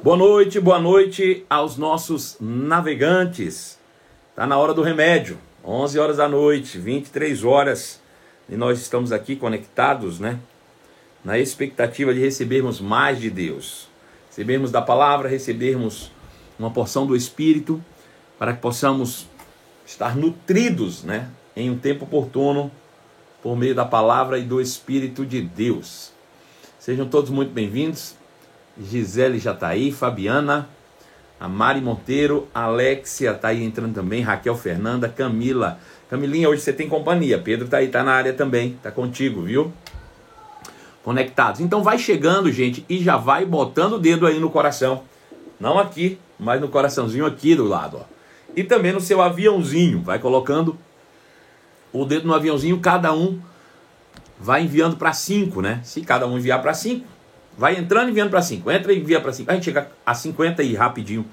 Boa noite aos nossos navegantes. Está na hora do remédio, 11 horas da noite, 23 horas, e nós estamos aqui conectados, né? Na expectativa de recebermos mais de Deus, recebermos da palavra, recebermos uma porção do Espírito, para que possamos estar nutridos, né? Em um tempo oportuno, por meio da palavra e do Espírito de Deus. Sejam todos muito bem-vindos. Gisele já está aí, Fabiana, a Mari Monteiro, Alexia está aí entrando também, Raquel Fernanda, Camila. Camilinha, hoje você tem companhia, Pedro está aí, está na área também, está contigo, viu? Conectados. Então vai chegando, gente, e já vai botando o dedo aí no coração. Não aqui, mas no coraçãozinho aqui do lado, ó. E também no seu aviãozinho, vai colocando o dedo no aviãozinho, cada um vai enviando para 5, né? Se cada um enviar para 5, vai entrando e enviando para 5. Entra e envia para 5. A gente chega a 50 e rapidinho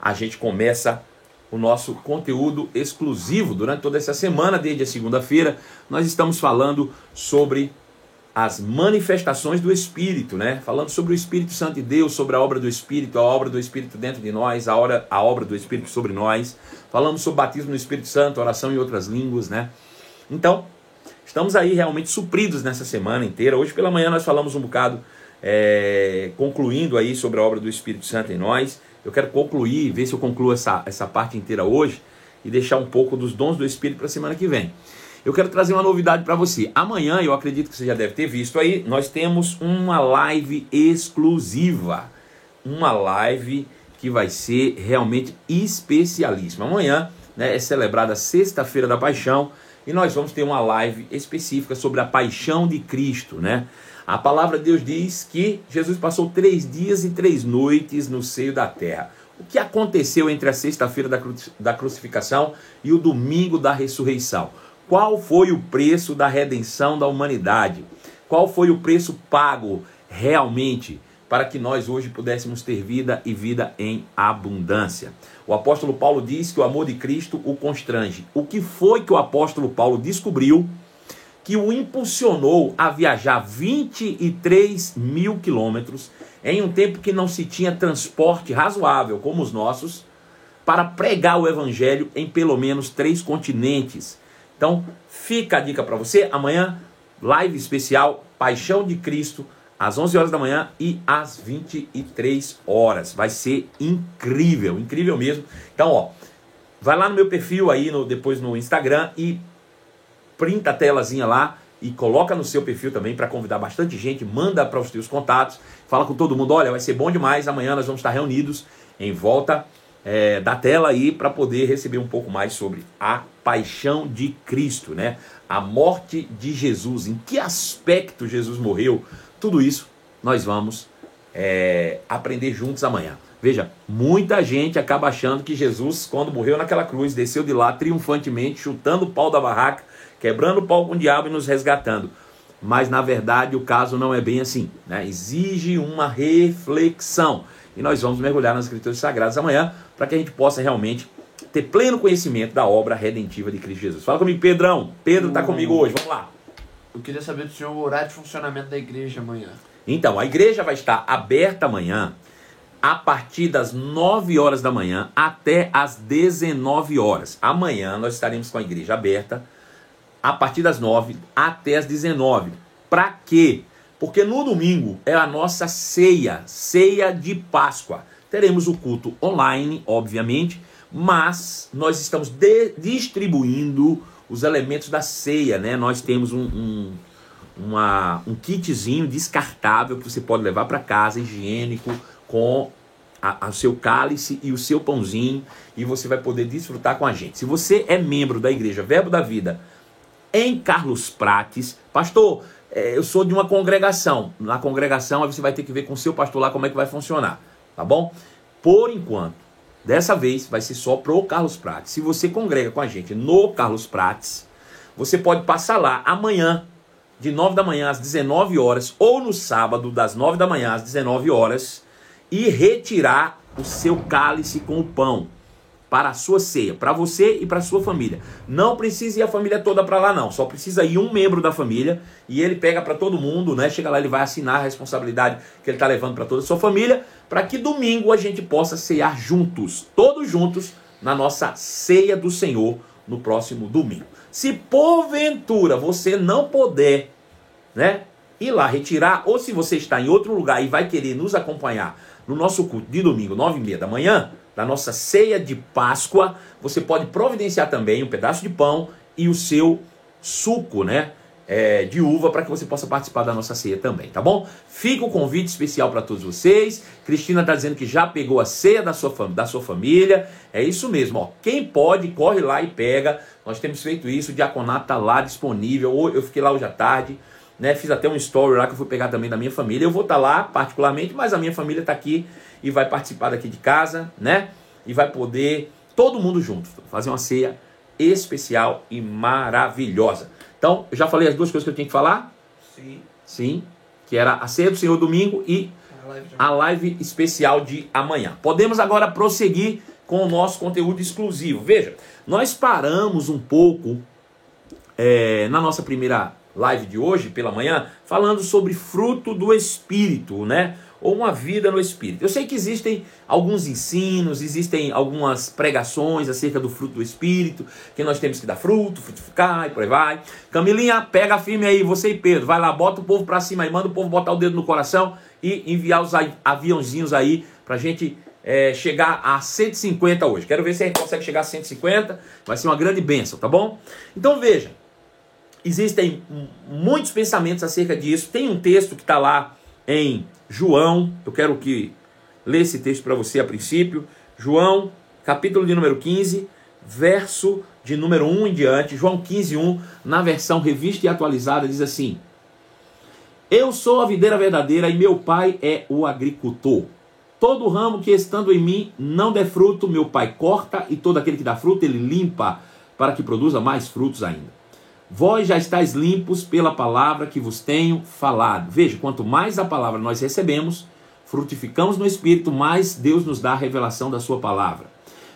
a gente começa o nosso conteúdo exclusivo. Durante toda essa semana, desde a segunda-feira, nós estamos falando sobre as manifestações do Espírito, né? Falando sobre o Espírito Santo de Deus, sobre a obra do Espírito dentro de nós, a obra do Espírito sobre nós. Falamos sobre batismo no Espírito Santo, oração em outras línguas, né? Então, estamos aí realmente supridos nessa semana inteira. Hoje pela manhã nós falamos um bocado, concluindo aí sobre a obra do Espírito Santo em nós. Eu quero concluir, ver se eu concluo essa parte inteira hoje e deixar um pouco dos dons do Espírito para a semana que vem. Eu quero trazer uma novidade para você. Amanhã, eu acredito que você já deve ter visto aí, nós temos uma live exclusiva. Uma live que vai ser realmente especialíssima. Amanhã, né, é celebrada a Sexta-feira da Paixão e nós vamos ter uma live específica sobre a paixão de Cristo, né? A palavra de Deus diz que Jesus passou 3 dias e 3 noites no seio da terra. O que aconteceu entre a sexta-feira da crucificação e o domingo da ressurreição? Qual foi o preço da redenção da humanidade? Qual foi o preço pago realmente para que nós hoje pudéssemos ter vida e vida em abundância? O apóstolo Paulo diz que o amor de Cristo o constrange. O que foi que o apóstolo Paulo descobriu que o impulsionou a viajar 23 mil quilômetros em um tempo que não se tinha transporte razoável como os nossos para pregar o evangelho em pelo menos 3 continentes? Então fica a dica para você, amanhã live especial Paixão de Cristo às 11 horas da manhã e às 23 horas. Vai ser incrível, incrível mesmo. Então, ó, vai lá no meu perfil aí, depois no Instagram e printa a telazinha lá e coloca no seu perfil também para convidar bastante gente, manda para os teus contatos, fala com todo mundo, olha, vai ser bom demais, amanhã nós vamos estar reunidos em volta da tela aí para poder receber um pouco mais sobre a paixão de Cristo, né? A morte de Jesus, em que aspecto Jesus morreu, tudo isso nós vamos aprender juntos amanhã. Veja, muita gente acaba achando que Jesus, quando morreu naquela cruz, desceu de lá triunfantemente, chutando o pau da barraca, quebrando o pau com o diabo e nos resgatando. Mas, na verdade, o caso não é bem assim, né? Exige uma reflexão. E nós vamos mergulhar nas Escrituras Sagradas amanhã, para que a gente possa realmente ter pleno conhecimento da obra redentiva de Cristo Jesus. Fala comigo, Pedrão. Pedro está comigo hoje, vamos lá. Eu queria saber do senhor o horário de funcionamento da igreja amanhã. Então, a igreja vai estar aberta amanhã, a partir das 9 horas da manhã até as 19 horas. Amanhã nós estaremos com a igreja aberta a partir das 9 até as 19. Para quê? Porque no domingo é a nossa ceia de Páscoa. Teremos o culto online, obviamente, mas nós estamos distribuindo os elementos da ceia, né? Nós temos um kitzinho descartável que você pode levar para casa, higiênico, com o seu cálice e o seu pãozinho, e você vai poder desfrutar com a gente. Se você é membro da igreja Verbo da Vida em Carlos Prates, pastor, eu sou de uma congregação. Na congregação você vai ter que ver com o seu pastor lá como é que vai funcionar, tá bom? Por enquanto, dessa vez vai ser só pro Carlos Prates. Se você congrega com a gente no Carlos Prates, você pode passar lá amanhã, de 9 da manhã às 19 horas, ou no sábado, das 9 da manhã às 19 horas, e retirar o seu cálice com o pão. para a sua ceia, para você e para a sua família. Não precisa ir a família toda para lá não, só precisa ir um membro da família e ele pega para todo mundo, né? Chega lá, ele vai assinar a responsabilidade que ele está levando para toda a sua família, para que domingo a gente possa cear juntos, todos juntos, na nossa ceia do Senhor no próximo domingo. Se porventura você não puder, né, ir lá retirar, ou se você está em outro lugar e vai querer nos acompanhar no nosso culto de domingo, 9h30 da manhã, da nossa ceia de Páscoa, você pode providenciar também um pedaço de pão e o seu suco, né, de uva, para que você possa participar da nossa ceia também, tá bom? Fica o convite especial para todos vocês. Cristina está dizendo que já pegou a ceia da sua família. É isso mesmo, ó. Quem pode, corre lá e pega. Nós temos feito isso, o diaconato está lá disponível. Eu fiquei lá hoje à tarde, né? Fiz até um story lá que eu fui pegar também da minha família. Eu vou estar lá particularmente, mas a minha família está aqui e vai participar daqui de casa, né? E vai poder, todo mundo junto, fazer uma ceia especial e maravilhosa. Então, eu já falei as duas coisas que eu tinha que falar? Sim. Sim, que era a ceia do Senhor domingo e a live especial de amanhã. Podemos agora prosseguir com o nosso conteúdo exclusivo. Veja, nós paramos um pouco na nossa primeira live de hoje, pela manhã, falando sobre fruto do Espírito, né? Ou uma vida no Espírito. Eu sei que existem alguns ensinos, existem algumas pregações acerca do fruto do Espírito, que nós temos que dar fruto, frutificar e por aí vai. Camilinha, pega firme aí, você e Pedro, vai lá, bota o povo pra cima aí, manda o povo botar o dedo no coração e enviar os aviãozinhos aí pra gente chegar a 150 hoje. Quero ver se a gente consegue chegar a 150, vai ser uma grande bênção, tá bom? Então veja, existem muitos pensamentos acerca disso. Tem um texto que está lá em João, eu quero que lê esse texto para você a princípio. João, capítulo de número 15, verso de número 1 em diante. João 15:1, na versão revista e atualizada, diz assim: Eu sou a videira verdadeira e meu pai é o agricultor. Todo ramo que estando em mim não der fruto, meu pai corta, e todo aquele que dá fruto, ele limpa, para que produza mais frutos ainda. Vós já estáis limpos pela palavra que vos tenho falado. Veja, quanto mais a palavra nós recebemos, frutificamos no Espírito, mais Deus nos dá a revelação da sua palavra.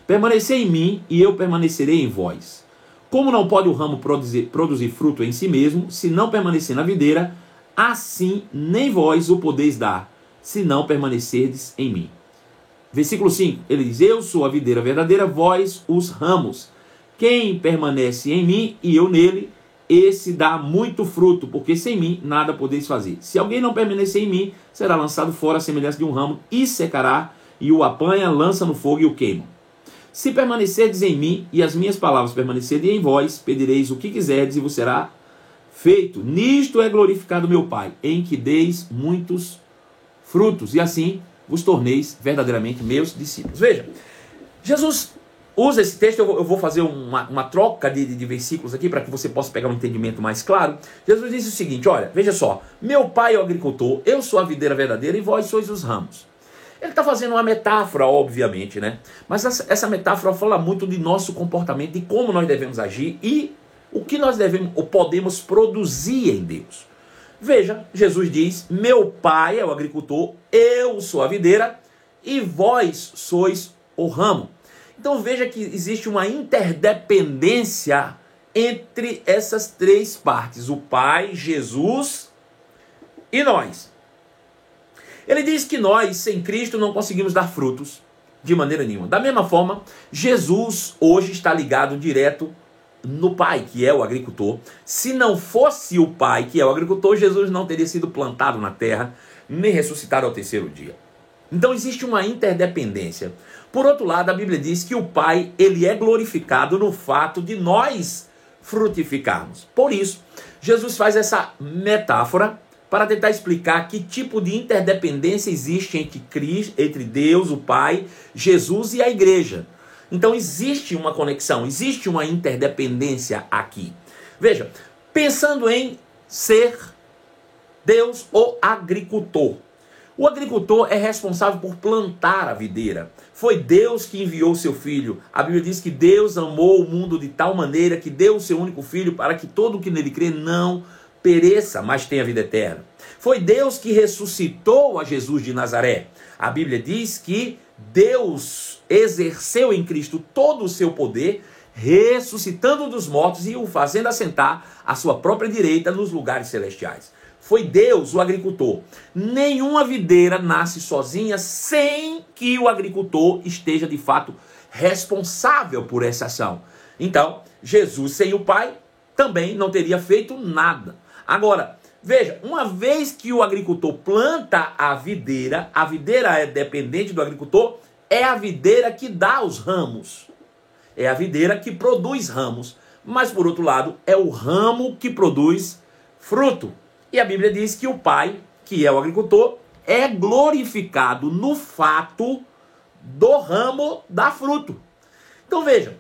Permanecei em mim e eu permanecerei em vós. Como não pode o ramo produzir fruto em si mesmo, se não permanecer na videira, assim nem vós o podeis dar, se não permanecerdes em mim. Versículo 5, ele diz: Eu sou a videira verdadeira, vós os ramos. Quem permanece em mim e eu nele, esse dá muito fruto, porque sem mim nada podeis fazer. Se alguém não permanecer em mim, será lançado fora a semelhança de um ramo, e secará, e o apanha, lança no fogo e o queima. Se permanecerdes em mim, e as minhas palavras permanecerem em vós, pedireis o que quiserdes, e vos será feito. Nisto é glorificado meu Pai, em que deis muitos frutos, e assim vos torneis verdadeiramente meus discípulos. Veja, Jesus usa esse texto. Eu vou fazer uma troca de versículos aqui para que você possa pegar um entendimento mais claro. Jesus diz o seguinte: olha, veja só, meu pai é o agricultor, eu sou a videira verdadeira e vós sois os ramos. Ele está fazendo uma metáfora, obviamente, né? Mas essa metáfora fala muito de nosso comportamento, de como nós devemos agir e o que nós devemos ou podemos produzir em Deus. Veja, Jesus diz: meu pai é o agricultor, eu sou a videira e vós sois o ramo. Então veja que existe uma interdependência entre essas três partes: o Pai, Jesus e nós. Ele diz que nós, sem Cristo, não conseguimos dar frutos de maneira nenhuma. Da mesma forma, Jesus hoje está ligado direto no Pai, que é o agricultor. Se não fosse o Pai, que é o agricultor, Jesus não teria sido plantado na terra, nem ressuscitado ao terceiro dia. Então existe uma interdependência. Por outro lado, a Bíblia diz que o Pai, ele é glorificado no fato de nós frutificarmos. Por isso, Jesus faz essa metáfora para tentar explicar que tipo de interdependência existe entre Deus, o Pai, Jesus e a igreja. Então existe uma conexão, existe uma interdependência aqui. Veja, pensando em ser Deus o agricultor. O agricultor é responsável por plantar a videira. Foi Deus que enviou seu filho. A Bíblia diz que Deus amou o mundo de tal maneira que deu o seu único filho para que todo o que nele crê não pereça, mas tenha vida eterna. Foi Deus que ressuscitou a Jesus de Nazaré. A Bíblia diz que Deus exerceu em Cristo todo o seu poder, ressuscitando dos mortos e o fazendo assentar à sua própria direita nos lugares celestiais. Foi Deus o agricultor. Nenhuma videira nasce sozinha sem que o agricultor esteja de fato responsável por essa ação. Então, Jesus sem o Pai também não teria feito nada. Agora, veja, uma vez que o agricultor planta a videira é dependente do agricultor, é a videira que dá os ramos. É a videira que produz ramos. Mas, por outro lado, é o ramo que produz fruto. E a Bíblia diz que o Pai, que é o agricultor, é glorificado no fato do ramo dar fruto. Então veja,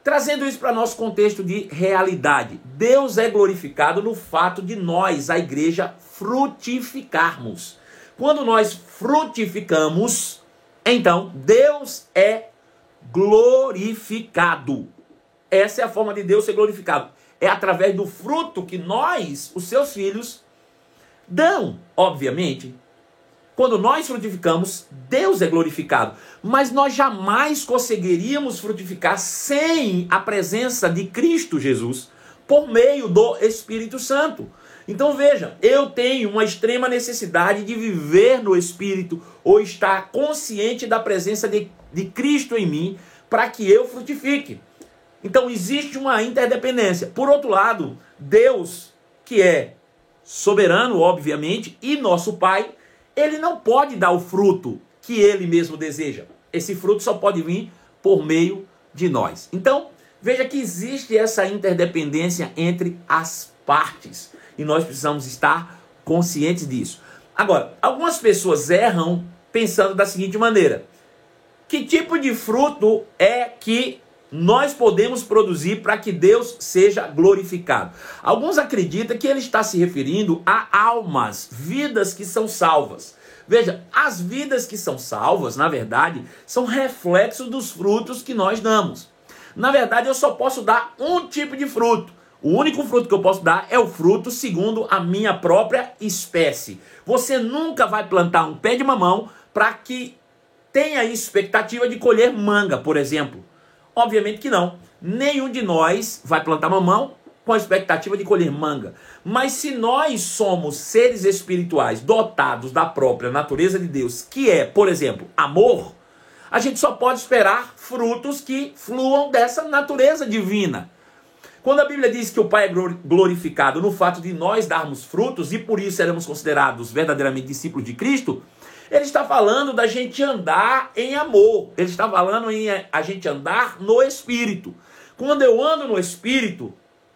trazendo isso para nosso contexto de realidade, Deus é glorificado no fato de nós, a igreja, frutificarmos. Quando nós frutificamos, então Deus é glorificado. Essa é a forma de Deus ser glorificado. É através do fruto que nós, os seus filhos, dão, obviamente. Quando nós frutificamos, Deus é glorificado. Mas nós jamais conseguiríamos frutificar sem a presença de Cristo Jesus, por meio do Espírito Santo. Então veja, eu tenho uma extrema necessidade de viver no Espírito, ou estar consciente da presença de Cristo em mim, para que eu frutifique. Então existe uma interdependência. Por outro lado, Deus, que é soberano, obviamente, e nosso Pai, ele não pode dar o fruto que ele mesmo deseja. Esse fruto só pode vir por meio de nós. Então, veja que existe essa interdependência entre as partes. E nós precisamos estar conscientes disso. Agora, algumas pessoas erram pensando da seguinte maneira: que tipo de fruto é que nós podemos produzir para que Deus seja glorificado? Alguns acreditam que ele está se referindo a almas, vidas que são salvas. Veja, as vidas que são salvas, na verdade, são reflexos dos frutos que nós damos. Na verdade, eu só posso dar um tipo de fruto. O único fruto que eu posso dar é o fruto segundo a minha própria espécie. Você nunca vai plantar um pé de mamão para que tenha expectativa de colher manga, por exemplo. Obviamente que não. Nenhum de nós vai plantar mamão com a expectativa de colher manga. Mas se nós somos seres espirituais dotados da própria natureza de Deus, que é, por exemplo, amor, a gente só pode esperar frutos que fluam dessa natureza divina. Quando a Bíblia diz que o Pai é glorificado no fato de nós darmos frutos e por isso seremos considerados verdadeiramente discípulos de Cristo, ele está falando da gente andar em amor. Ele está falando em a gente andar no Espírito. Quando eu ando no Espírito,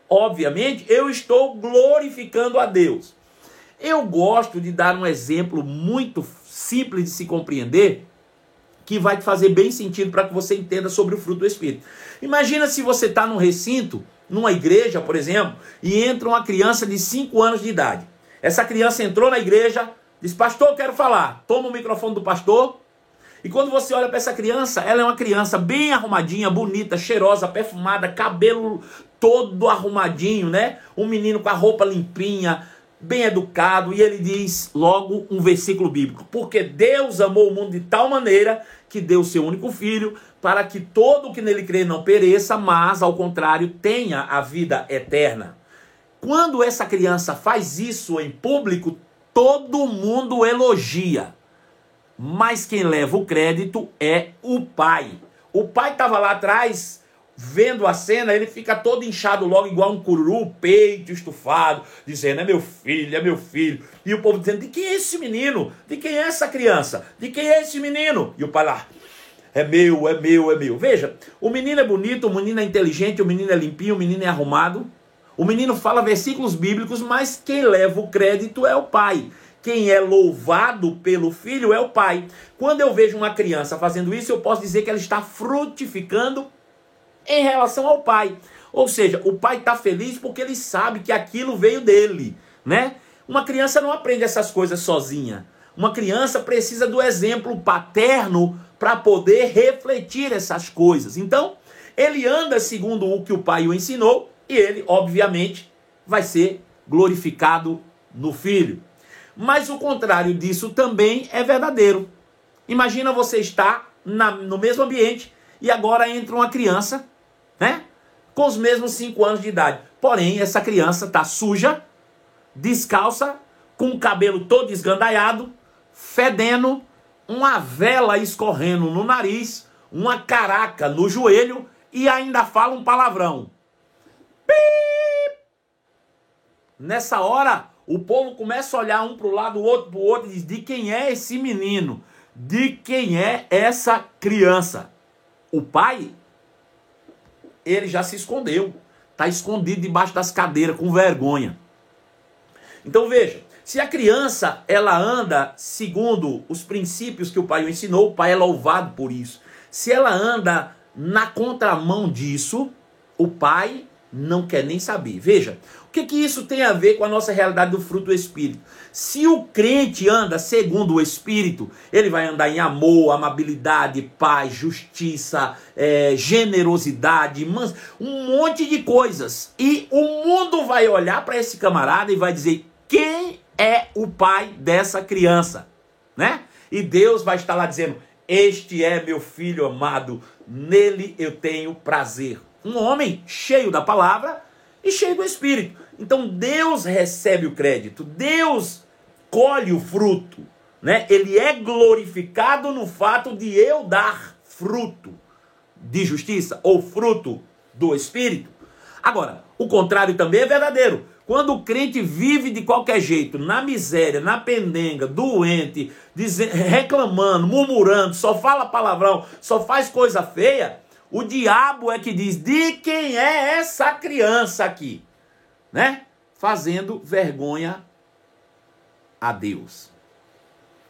obviamente, eu estou glorificando a Deus. Eu gosto de dar um exemplo muito simples de se compreender, que vai te fazer bem sentido para que você entenda sobre o fruto do Espírito. Imagina se você está num recinto, numa igreja, por exemplo, e entra uma criança de 5 anos de idade. Essa criança entrou na igreja, diz: pastor, eu quero falar. Toma o microfone do pastor. E quando você olha para essa criança, ela é uma criança bem arrumadinha, bonita, cheirosa, perfumada, cabelo todo arrumadinho, né? Um menino com a roupa limpinha, bem educado. E ele diz logo um versículo bíblico: porque Deus amou o mundo de tal maneira que deu o seu único filho, para que todo o que nele crê não pereça, mas, ao contrário, tenha a vida eterna. Quando essa criança faz isso em público, todo mundo elogia. Mas quem leva o crédito é o pai. O pai estava lá atrás, vendo a cena, ele fica todo inchado logo, igual um cururu, peito estufado, dizendo: é meu filho, é meu filho. E o povo dizendo: de quem é esse menino? De quem é essa criança? De quem é esse menino? E o pai lá: é meu, é meu, é meu. Veja, o menino é bonito, o menino é inteligente, o menino é limpinho, o menino é arrumado. O menino fala versículos bíblicos, mas quem leva o crédito é o pai. Quem é louvado pelo filho é o pai. Quando eu vejo uma criança fazendo isso, eu posso dizer que ela está frutificando em relação ao pai. Ou seja, o pai está feliz porque ele sabe que aquilo veio dele, né? Uma criança não aprende essas coisas sozinha. Uma criança precisa do exemplo paterno para poder refletir essas coisas. Então, ele anda segundo o que o pai o ensinou e ele, obviamente, vai ser glorificado no filho. Mas o contrário disso também é verdadeiro. Imagina você estar no mesmo ambiente e agora entra uma criança, né? Com os mesmos 5 anos de idade. Porém, essa criança está suja, descalça, com o cabelo todo esgandaiado, fedendo, uma vela escorrendo no nariz, uma caraca no joelho e ainda fala um palavrão. Pip! Nessa hora, o povo começa a olhar um para o lado, o outro para o outro e diz: de quem é esse menino? De quem é essa criança? O pai, ele já se escondeu. Está escondido debaixo das cadeiras, com vergonha. Então veja, se a criança ela anda segundo os princípios que o pai o ensinou, o pai é louvado por isso. Se ela anda na contramão disso, o pai não quer nem saber. Veja, o que isso tem a ver com a nossa realidade do fruto do Espírito? Se o crente anda segundo o Espírito, ele vai andar em amor, amabilidade, paz, justiça, generosidade, um monte de coisas. E o mundo vai olhar para esse camarada e vai dizer: quem é o pai dessa criança? Né? E Deus vai estar lá dizendo: este é meu filho amado, nele eu tenho prazer. Um homem cheio da palavra e cheio do Espírito. Então Deus recebe o crédito, Deus colhe o fruto, né? Ele é glorificado no fato de eu dar fruto de justiça ou fruto do Espírito. Agora, o contrário também é verdadeiro. Quando o crente vive de qualquer jeito, na miséria, na pendenga, doente, reclamando, murmurando, só fala palavrão, só faz coisa feia, o diabo é que diz: de quem é essa criança aqui? Né? Fazendo vergonha a Deus.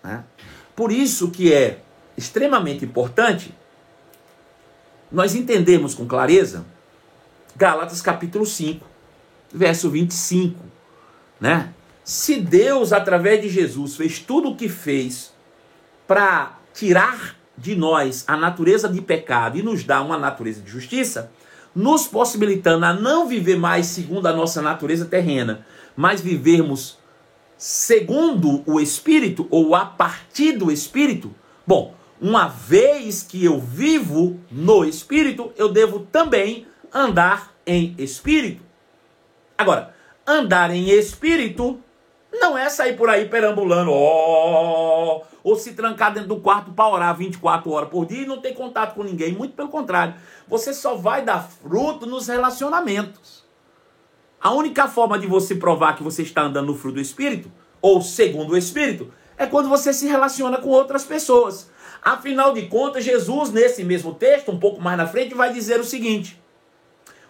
Né? Por isso que é extremamente importante nós entendermos com clareza Gálatas capítulo 5, verso 25. Né? Se Deus, através de Jesus, fez tudo o que fez para tirar de nós a natureza de pecado e nos dar uma natureza de justiça, nos possibilitando a não viver mais segundo a nossa natureza terrena, mas vivermos segundo o Espírito ou a partir do Espírito. Bom, uma vez que eu vivo no Espírito, eu devo também andar em Espírito. Agora, andar em Espírito não é sair por aí perambulando, ou se trancar dentro do quarto para orar 24 horas por dia e não ter contato com ninguém. Muito pelo contrário. Você só vai dar fruto nos relacionamentos. A única forma de você provar que você está andando no fruto do Espírito, ou segundo o Espírito, é quando você se relaciona com outras pessoas. Afinal de contas, Jesus, nesse mesmo texto, um pouco mais na frente, vai dizer o seguinte: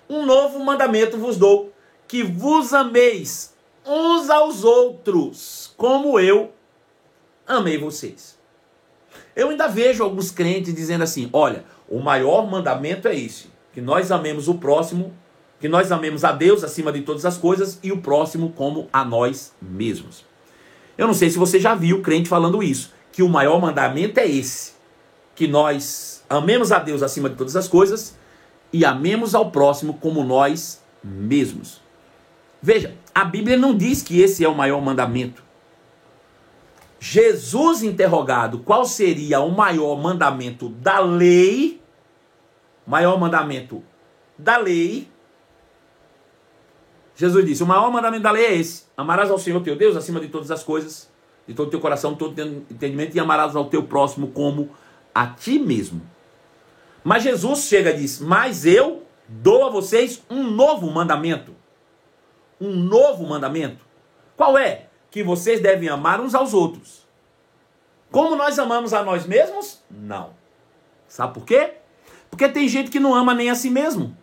um novo mandamento vos dou, que vos ameis uns aos outros, como eu amei vocês. Eu ainda vejo alguns crentes dizendo assim: olha, o maior mandamento é esse, que nós amemos o próximo, que nós amemos a Deus acima de todas as coisas e o próximo como a nós mesmos. Eu não sei se você já viu crente falando isso, que o maior mandamento é esse, que nós amemos a Deus acima de todas as coisas e amemos ao próximo como nós mesmos. Veja, a Bíblia não diz que esse é o maior mandamento. Jesus interrogado qual seria o maior mandamento da lei, maior mandamento da lei, Jesus disse: o maior mandamento da lei é esse: amarás ao Senhor teu Deus acima de todas as coisas, de todo o teu coração, de todo o teu entendimento, e amarás ao teu próximo como a ti mesmo. Mas Jesus chega e diz: mas eu dou a vocês um novo mandamento. Um novo mandamento. Qual é? Que vocês devem amar uns aos outros. Como nós amamos a nós mesmos? Não. Sabe por quê? Porque tem gente que não ama nem a si mesmo,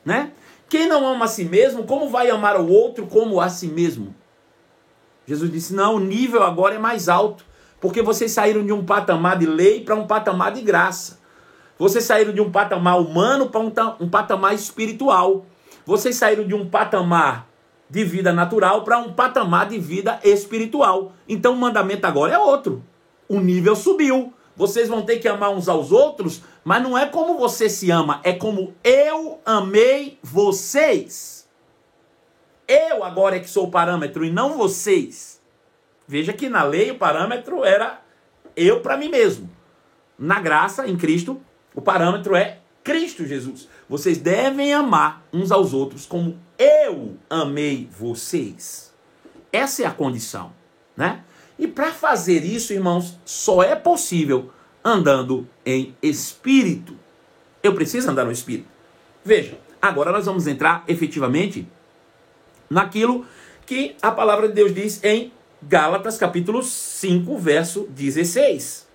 né? Quem não ama a si mesmo, como vai amar o outro como a si mesmo? Jesus disse: não, o nível agora é mais alto, porque vocês saíram de um patamar de lei para um patamar de graça. Vocês saíram de um patamar humano para um patamar espiritual. Vocês saíram de um patamar de vida natural para um patamar de vida espiritual. Então o mandamento agora é outro. O nível subiu. Vocês vão ter que amar uns aos outros, mas não é como você se ama, é como eu amei vocês. Eu agora é que sou o parâmetro e não vocês. Veja que na lei o parâmetro era eu para mim mesmo. na graça, em Cristo, o parâmetro é Cristo Jesus. Vocês devem amar uns aos outros como eu amei vocês. Essa é a condição, né? E para fazer isso, irmãos, só é possível andando em espírito. Eu preciso andar no espírito. Veja, agora nós vamos entrar efetivamente naquilo que a palavra de Deus diz em Gálatas capítulo 5, verso 16.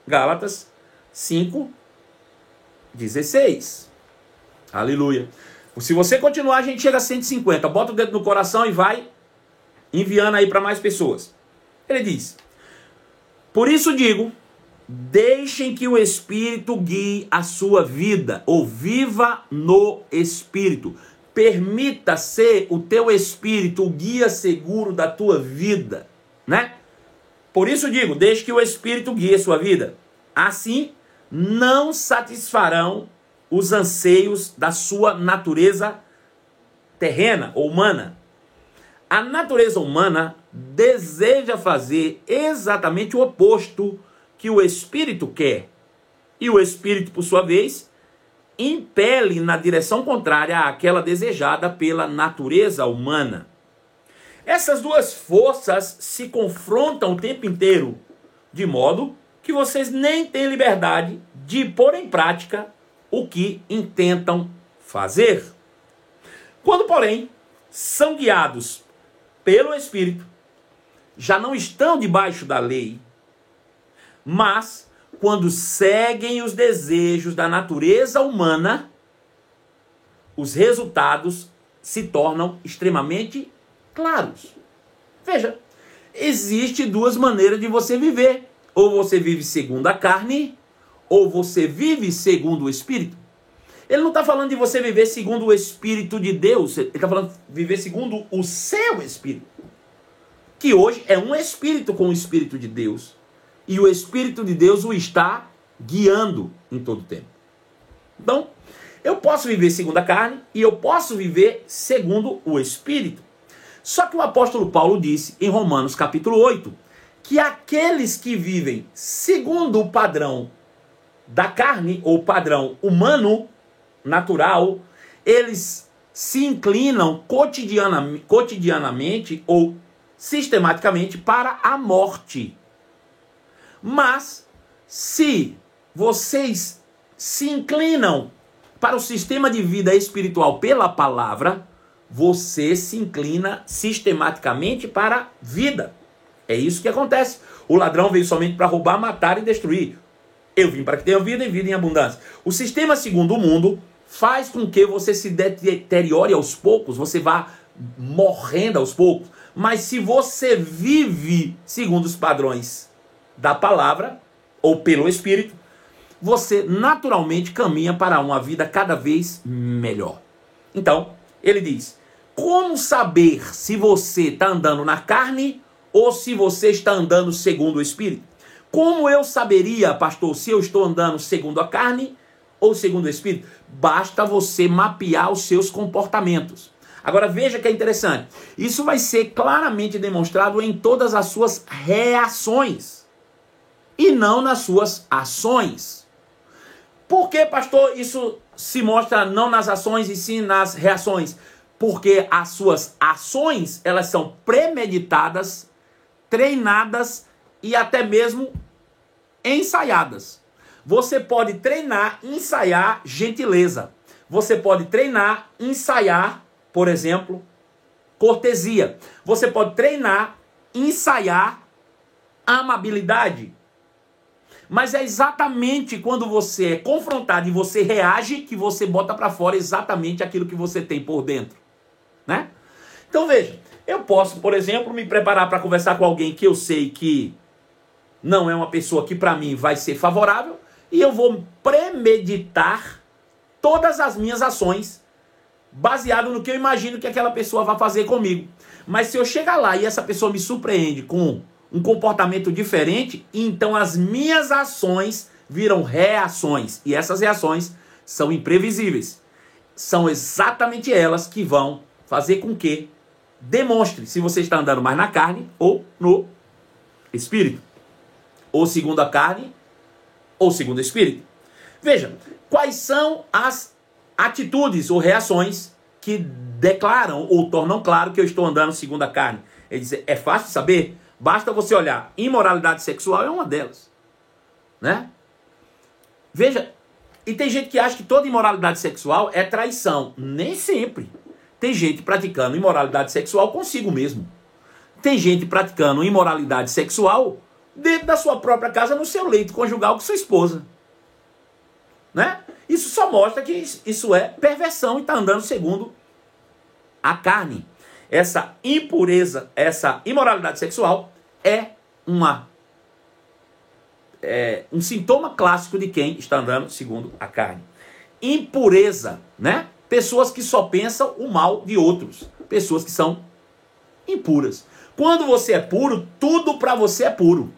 Gálatas 5, 16. Aleluia. Se você continuar, a gente chega a 150. Bota o dedo no coração e vai enviando aí para mais pessoas. Ele diz: por isso digo, deixem que o Espírito guie a sua vida, ou viva no Espírito. Permita ser o teu Espírito o guia seguro da tua vida, né? Por isso digo, deixe que o Espírito guie a sua vida. Assim, não satisfarão os anseios da sua natureza terrena ou humana. A natureza humana deseja fazer exatamente o oposto que o Espírito quer. E o Espírito, por sua vez, impele na direção contrária àquela desejada pela natureza humana. Essas duas forças se confrontam o tempo inteiro, de modo que vocês nem têm liberdade de pôr em prática o que intentam fazer. Quando, porém, são guiados pelo Espírito, já não estão debaixo da lei, mas quando seguem os desejos da natureza humana, os resultados se tornam extremamente claros. Veja, existe duas maneiras de você viver. Ou você vive segundo a carne, ou você vive segundo o Espírito. Ele não está falando de você viver segundo o Espírito de Deus, ele está falando de viver segundo o seu Espírito, que hoje é um Espírito com o Espírito de Deus, e o Espírito de Deus o está guiando em todo o tempo. Então, eu posso viver segundo a carne, e eu posso viver segundo o Espírito. Só que o apóstolo Paulo disse em Romanos capítulo 8, que aqueles que vivem segundo o padrão da carne, ou padrão humano, natural, eles se inclinam cotidianamente ou sistematicamente para a morte. Mas, se vocês se inclinam para o sistema de vida espiritual pela palavra, você se inclina sistematicamente para a vida. É isso que acontece. O ladrão veio somente para roubar, matar e destruir. Eu vim para que tenha vida e vida em abundância. O sistema segundo o mundo faz com que você se deteriore aos poucos, você vá morrendo aos poucos. Mas se você vive segundo os padrões da palavra, ou pelo Espírito, você naturalmente caminha para uma vida cada vez melhor. Então, ele diz, como saber se você está andando na carne ou se você está andando segundo o Espírito? Como eu saberia, pastor, se eu estou andando segundo a carne ou segundo o Espírito? Basta você mapear os seus comportamentos. Agora veja que é interessante. Isso vai ser claramente demonstrado em todas as suas reações e não nas suas ações. Por que, pastor, isso se mostra não nas ações e sim nas reações? Porque as suas ações, elas são premeditadas, treinadas e até mesmo ensaiadas. Você pode treinar, ensaiar gentileza. Você pode treinar, ensaiar, por exemplo, cortesia. Você pode treinar, ensaiar amabilidade. Mas é exatamente quando você é confrontado e você reage que você bota para fora exatamente aquilo que você tem por dentro, né? Então veja, eu posso, por exemplo, me preparar para conversar com alguém que eu sei que não é uma pessoa que para mim vai ser favorável, e eu vou premeditar todas as minhas ações baseado no que eu imagino que aquela pessoa vai fazer comigo. Mas se eu chegar lá e essa pessoa me surpreende com um comportamento diferente, então as minhas ações viram reações, e essas reações são imprevisíveis. São exatamente elas que vão fazer com que demonstre se você está andando mais na carne ou no Espírito. Ou segundo a carne, ou segundo o Espírito? Veja, quais são as atitudes ou reações que declaram ou tornam claro que eu estou andando segundo a carne? Ele diz, é fácil saber, basta você olhar. Imoralidade sexual é uma delas, né? Veja, e tem gente que acha que toda imoralidade sexual é traição. Nem sempre. Tem gente praticando imoralidade sexual consigo mesmo. Tem gente praticando imoralidade sexual dentro da sua própria casa, no seu leito conjugal com sua esposa, né? Isso só mostra que isso é perversão e está andando segundo a carne. Essa impureza, essa imoralidade sexual é um sintoma clássico de quem está andando segundo a carne. Impureza, né? Pessoas que só pensam o mal de outros. Pessoas que são impuras. Quando você é puro, tudo para você é puro.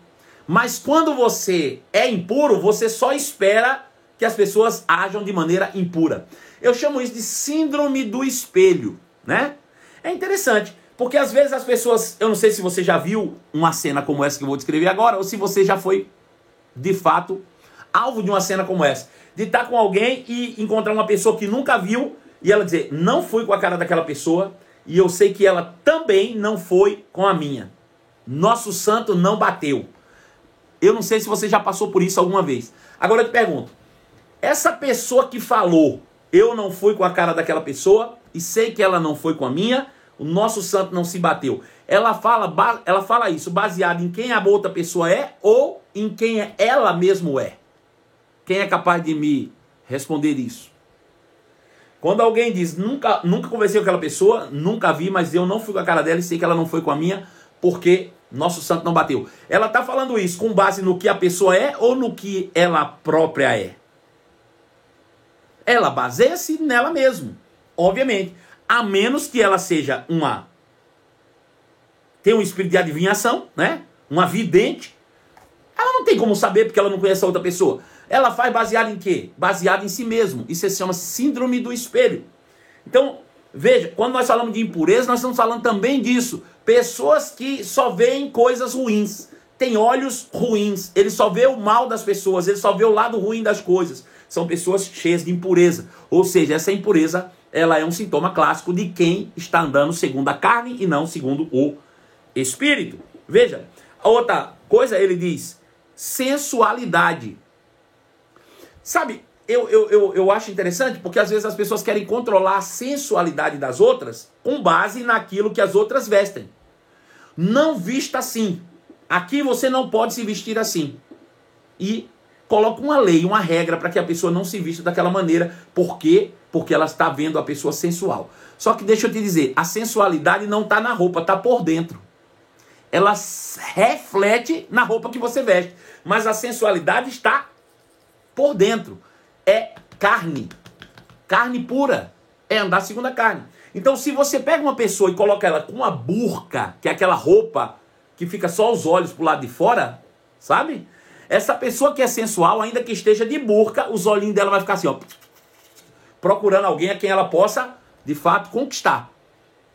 Mas quando você é impuro, você só espera que as pessoas ajam de maneira impura. Eu chamo isso de síndrome do espelho, né? É interessante, porque às vezes as pessoas... Eu não sei se você já viu uma cena como essa que eu vou descrever agora, ou se você já foi, de fato, alvo de uma cena como essa. De estar com alguém e encontrar uma pessoa que nunca viu, e ela dizer, não fui com a cara daquela pessoa, e eu sei que ela também não foi com a minha. Nosso santo não bateu. Eu não sei se você já passou por isso alguma vez. Agora eu te pergunto, essa pessoa que falou, eu não fui com a cara daquela pessoa, e sei que ela não foi com a minha, o nosso santo não se bateu. Ela fala isso baseado em quem a outra pessoa é, ou em quem ela mesmo é? Quem é capaz de me responder isso? Quando alguém diz, nunca conversei com aquela pessoa, nunca vi, mas eu não fui com a cara dela e sei que ela não foi com a minha, porque nosso santo não bateu. Ela está falando isso com base no que a pessoa é ou no que ela própria é? Ela baseia-se nela mesma, obviamente. A menos que ela seja tem um espírito de adivinhação, né? Uma vidente. Ela não tem como saber porque ela não conhece a outra pessoa. Ela faz baseado em quê? Baseado em si mesmo. Isso se chama síndrome do espelho. Então, veja, quando nós falamos de impureza, nós estamos falando também disso. Pessoas que só veem coisas ruins. Tem olhos ruins. Ele só vê o mal das pessoas. Ele só vê o lado ruim das coisas. São pessoas cheias de impureza. Ou seja, essa impureza, ela é um sintoma clássico de quem está andando segundo a carne e não segundo o Espírito. Veja, a outra coisa, ele diz, sensualidade. Sabe, eu acho interessante porque às vezes as pessoas querem controlar a sensualidade das outras com base naquilo que as outras vestem. Não vista assim. Aqui você não pode se vestir assim. E coloca uma lei, uma regra para que a pessoa não se vista daquela maneira. Por quê? Porque ela está vendo a pessoa sensual. Só que deixa eu te dizer, a sensualidade não está na roupa, está por dentro. Ela reflete na roupa que você veste. Mas a sensualidade está por dentro. É carne. Carne pura. É andar segundo a carne. Então, se você pega uma pessoa e coloca ela com uma burca, que é aquela roupa que fica só os olhos pro lado de fora, sabe? Essa pessoa que é sensual, ainda que esteja de burca, os olhinhos dela vai ficar assim, ó, procurando alguém a quem ela possa, de fato, conquistar.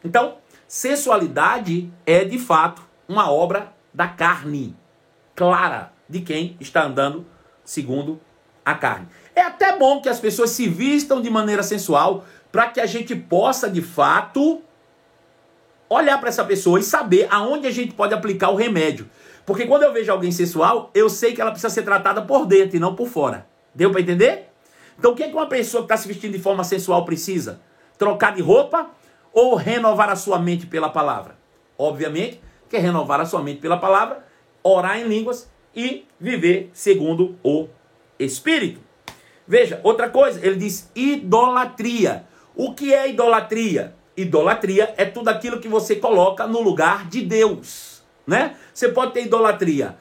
Então, sensualidade é, de fato, uma obra da carne clara de quem está andando segundo a carne. É até bom que as pessoas se vistam de maneira sensual para que a gente possa, de fato, olhar para essa pessoa e saber aonde a gente pode aplicar o remédio. Porque quando eu vejo alguém sensual, eu sei que ela precisa ser tratada por dentro e não por fora. Deu para entender? Então o que é que uma pessoa que está se vestindo de forma sensual precisa? Trocar de roupa ou renovar a sua mente pela palavra? Obviamente, que é renovar a sua mente pela palavra, orar em línguas e viver segundo o Espírito. Veja, outra coisa, ele diz idolatria. O que é idolatria? Idolatria é tudo aquilo que você coloca no lugar de Deus, né? Você pode ter idolatria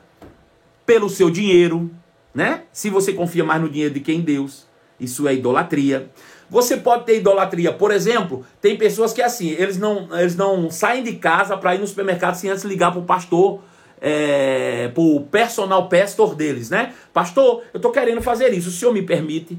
pelo seu dinheiro, né? Se você confia mais no dinheiro do que em Deus, isso é idolatria. Você pode ter idolatria, por exemplo, tem pessoas que assim, eles não saem de casa para ir no supermercado sem antes ligar para o pastor, pro personal pastor deles, né? Pastor, eu estou querendo fazer isso, o senhor me permite?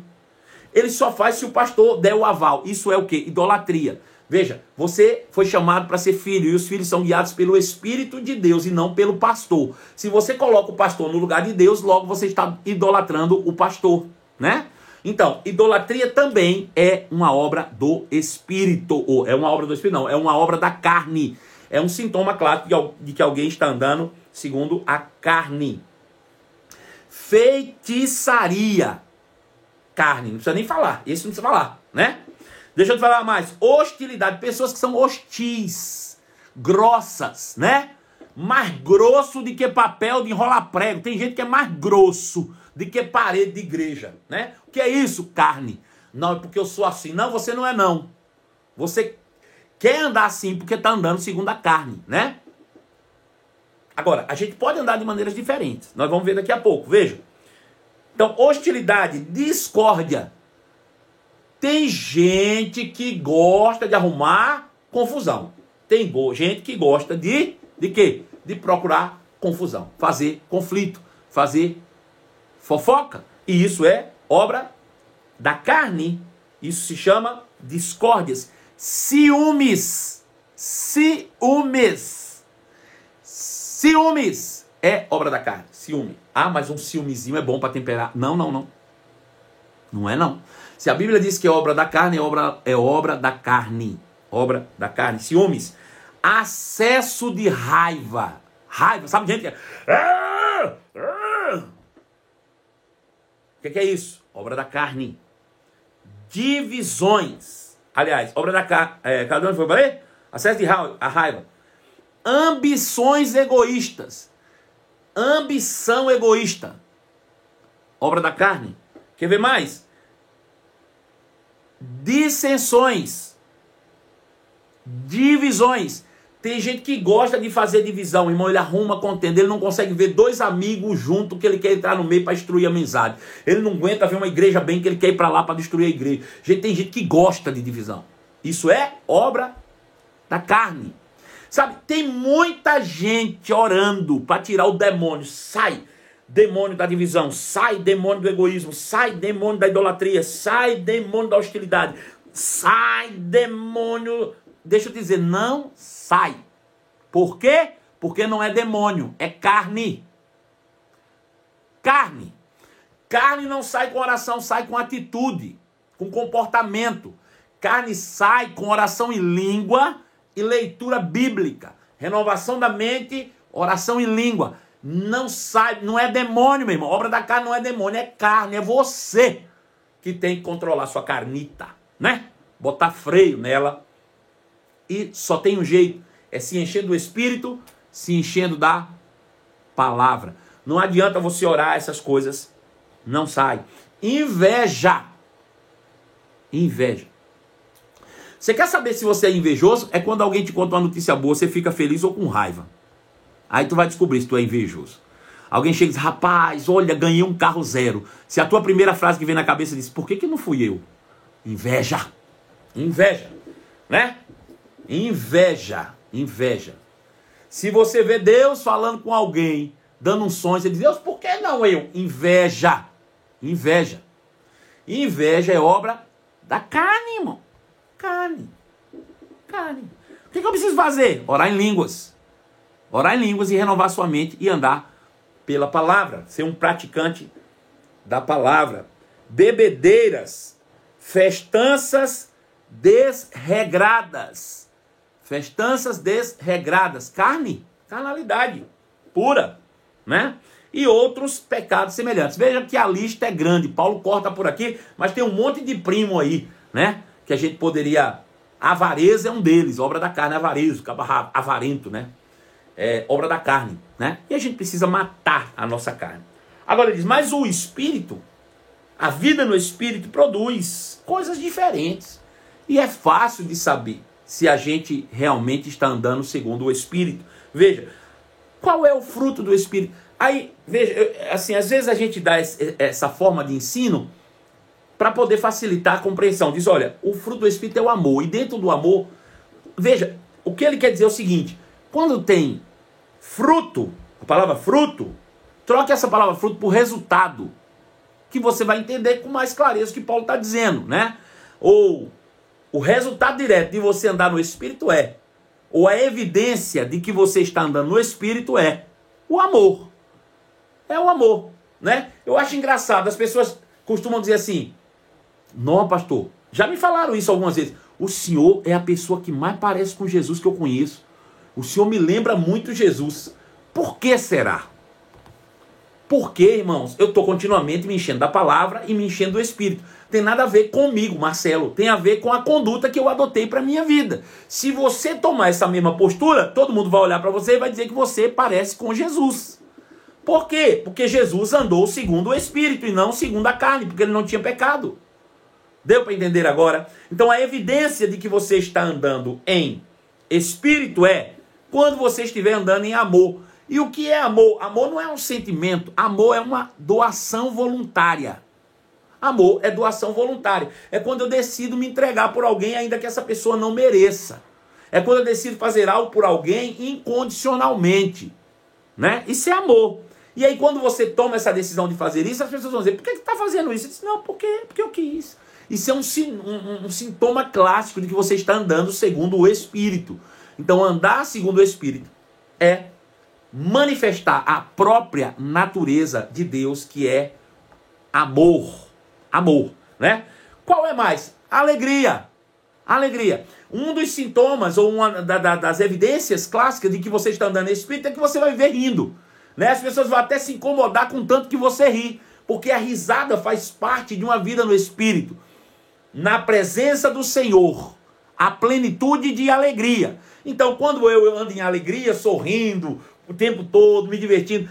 Ele só faz se o pastor der o aval. Isso é o quê? Idolatria. Veja, você foi chamado para ser filho, e os filhos são guiados pelo Espírito de Deus e não pelo pastor. Se você coloca o pastor no lugar de Deus, logo você está idolatrando o pastor, né? Então, idolatria também é uma obra do Espírito, ou é uma obra do Espírito, não, é uma obra da carne. É um sintoma claro de que alguém está andando segundo a carne. Feitiçaria. Carne, não precisa nem falar, esse não precisa falar, né? Deixa eu te falar mais. Hostilidade, pessoas que são hostis, grossas, né? Mais grosso do que papel de enrolar prego. Tem gente que é mais grosso do que parede de igreja, né? O que é isso? Carne. Não, é porque eu sou assim. Não, você não é não. Você quer andar assim porque está andando segundo a carne, né? Agora, a gente pode andar de maneiras diferentes. Nós vamos ver daqui a pouco, veja. Então, hostilidade, discórdia. Tem gente que gosta de arrumar confusão. Tem gente que gosta de quê? De procurar confusão, fazer conflito, fazer fofoca. E isso é obra da carne. Isso se chama discórdias. Ciúmes. Ciúmes. Ciúmes é obra da carne. Ciúme. Ah, mas um ciúmezinho é bom para temperar. Não, não, não. Não é não. Se a Bíblia diz que é obra da carne, é obra da carne. Obra da carne. Ciúmes. Acesso de raiva. Raiva. Sabe gente que é... O que é isso? Obra da carne. Divisões. Aliás, obra da carne. Cada um foi para ler? Acesso de raiva. Ambições egoístas. Ambição egoísta. Obra da carne. Quer ver mais? Dissensões. Divisões. Tem gente que gosta de fazer divisão, irmão. Ele arruma contenda. Ele não consegue ver dois amigos juntos que ele quer entrar no meio para destruir a amizade. Ele não aguenta ver uma igreja bem que ele quer ir para lá para destruir a igreja. Tem gente que gosta de divisão. Isso é obra da carne. Sabe, tem muita gente orando para tirar o demônio. Sai, demônio da divisão. Sai, demônio do egoísmo. Sai, demônio da idolatria. Sai, demônio da hostilidade. Sai, demônio... Deixa eu dizer, não sai. Por quê? Porque não é demônio, é carne. Carne. Carne não sai com oração, sai com atitude, com comportamento. Carne sai com oração em língua e leitura bíblica. Renovação da mente, oração em língua. Não sai, não é demônio, meu irmão. Obra da carne não é demônio, é carne. É você que tem que controlar sua carnita, né? Botar freio nela. E só tem um jeito, é se encher do Espírito, se enchendo da palavra. Não adianta você orar essas coisas, não sai. Inveja. Inveja. Você quer saber se você é invejoso? É quando alguém te conta uma notícia boa, você fica feliz ou com raiva. Aí tu vai descobrir se tu é invejoso. Alguém chega e diz, rapaz, olha, ganhei um carro zero. Se a tua primeira frase que vem na cabeça diz, por que não fui eu? Inveja. Inveja. Né? Inveja. Inveja. Se você vê Deus falando com alguém, dando um sonho, você diz, Deus, por que não eu? Inveja. Inveja. Inveja é obra da carne, irmão. Carne. Carne. O que eu preciso fazer? Orar em línguas. Orar em línguas e renovar sua mente e andar pela palavra. Ser um praticante da palavra. Bebedeiras. Festanças desregradas. Festanças desregradas. Carne. Carnalidade. Pura. Né? E outros pecados semelhantes. Veja que a lista é grande. Paulo corta por aqui, mas tem um monte de primo aí, né? Que a gente poderia... Avareza é um deles, obra da carne, avarezo, avarento, né? É obra da carne, né? E a gente precisa matar a nossa carne. Agora ele diz, mas o Espírito, a vida no Espírito produz coisas diferentes. E é fácil de saber se a gente realmente está andando segundo o Espírito. Veja, qual é o fruto do Espírito? Aí, veja, assim, às vezes a gente dá essa forma de ensino para poder facilitar a compreensão. Diz, olha, o fruto do Espírito é o amor. E dentro do amor, veja, o que ele quer dizer é o seguinte. Quando tem fruto, a palavra fruto, troque essa palavra fruto por resultado. Que você vai entender com mais clareza o que Paulo está dizendo, né? Ou O resultado direto de você andar no Espírito ou a evidência de que você está andando no Espírito é o amor. É o amor, né? Eu acho engraçado, as pessoas costumam dizer assim, não, pastor, já me falaram isso algumas vezes, o senhor é a pessoa que mais parece com Jesus que eu conheço. O senhor me lembra muito Jesus. Por que será? Porque, irmãos, eu estou continuamente me enchendo da palavra e me enchendo do Espírito. Tem nada a ver comigo, Marcelo. Tem a ver com a conduta que eu adotei para a minha vida. Se você tomar essa mesma postura, todo mundo vai olhar para você e vai dizer que você parece com Jesus. Por quê? Porque Jesus andou segundo o Espírito e não segundo a carne, porque ele não tinha pecado. Deu para entender agora? Então a evidência de que você está andando em Espírito é quando você estiver andando em amor. E o que é amor? Amor não é um sentimento, amor é uma doação voluntária. Amor é doação voluntária. É quando eu decido me entregar por alguém, ainda que essa pessoa não mereça. É quando eu decido fazer algo por alguém incondicionalmente. Né? Isso é amor. E aí quando você toma essa decisão de fazer isso, as pessoas vão dizer, por que você está fazendo isso? Eu disse, não, porque eu quis. Isso é um sintoma clássico de que você está andando segundo o Espírito. Então andar segundo o Espírito é manifestar a própria natureza de Deus, que é amor. Amor, né? Qual é mais? Alegria. Alegria. Um dos sintomas, ou uma das evidências clássicas de que você está andando em Espírito é que você vai viver rindo. Né? As pessoas vão até se incomodar com tanto que você ri, porque a risada faz parte de uma vida no Espírito. Na presença do Senhor, a plenitude de alegria. Então, quando eu ando em alegria, sorrindo o tempo todo, me divertindo,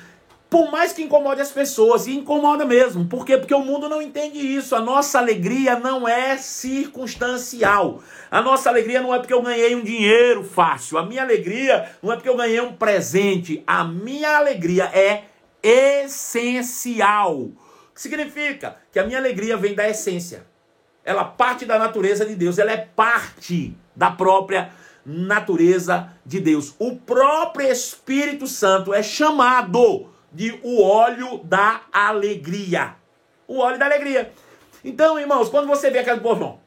por mais que incomode as pessoas, e incomoda mesmo. Por quê? Porque o mundo não entende isso. A nossa alegria não é circunstancial. A nossa alegria não é porque eu ganhei um dinheiro fácil. A minha alegria não é porque eu ganhei um presente. A minha alegria é essencial. O que significa? Que a minha alegria vem da essência. Ela parte da natureza de Deus. Ela é parte da própria natureza de Deus. O próprio Espírito Santo é chamado de o óleo da alegria. O óleo da alegria. Então, irmãos, quando você vê aquele povo,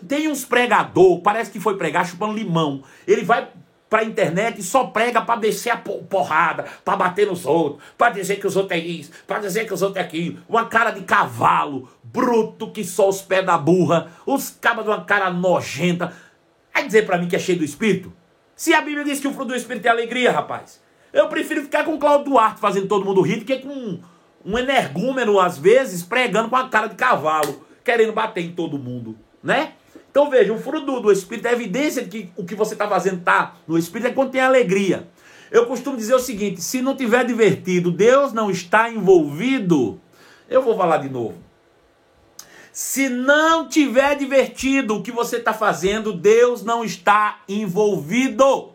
tem uns pregador, parece que foi pregar chupando limão. Ele vai pra internet e só prega para descer a porrada, para bater nos outros, para dizer que os outros é isso, para dizer que os outros é aquilo. Uma cara de cavalo, bruto que só os pés da burra, os cabas de uma cara nojenta. Vai dizer para mim que é cheio do Espírito? Se a Bíblia diz que o fruto do Espírito é alegria, rapaz. Eu prefiro ficar com o Cláudio Duarte fazendo todo mundo rir do que com um energúmeno, às vezes, pregando com a cara de cavalo, querendo bater em todo mundo, né? Então veja, o fruto do Espírito é evidência de que o que você está fazendo está no Espírito é quando tem alegria. Eu costumo dizer o seguinte, se não tiver divertido, Deus não está envolvido. Eu vou falar de novo. Se não tiver divertido o que você está fazendo, Deus não está envolvido.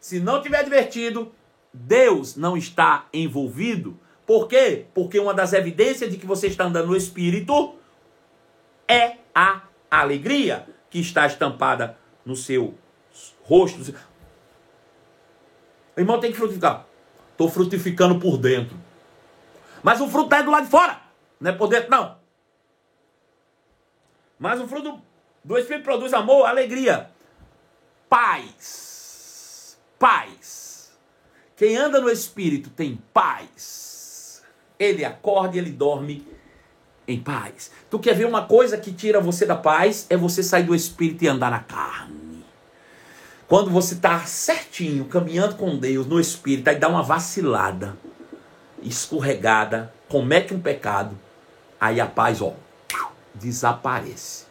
Se não tiver divertido, Deus não está envolvido. Por quê? Porque uma das evidências de que você está andando no Espírito é a alegria que está estampada no seu rosto. O irmão tem que frutificar. Estou frutificando por dentro. Mas o fruto está do lado de fora. Não é por dentro, não. Mas o fruto do Espírito produz amor, alegria, paz. Paz. Quem anda no Espírito tem paz. Ele acorda e ele dorme em paz. Tu quer ver uma coisa que tira você da paz? É você sair do Espírito e andar na carne. Quando você está certinho, caminhando com Deus no Espírito, aí dá uma vacilada, escorregada, comete um pecado, aí a paz, ó, desaparece.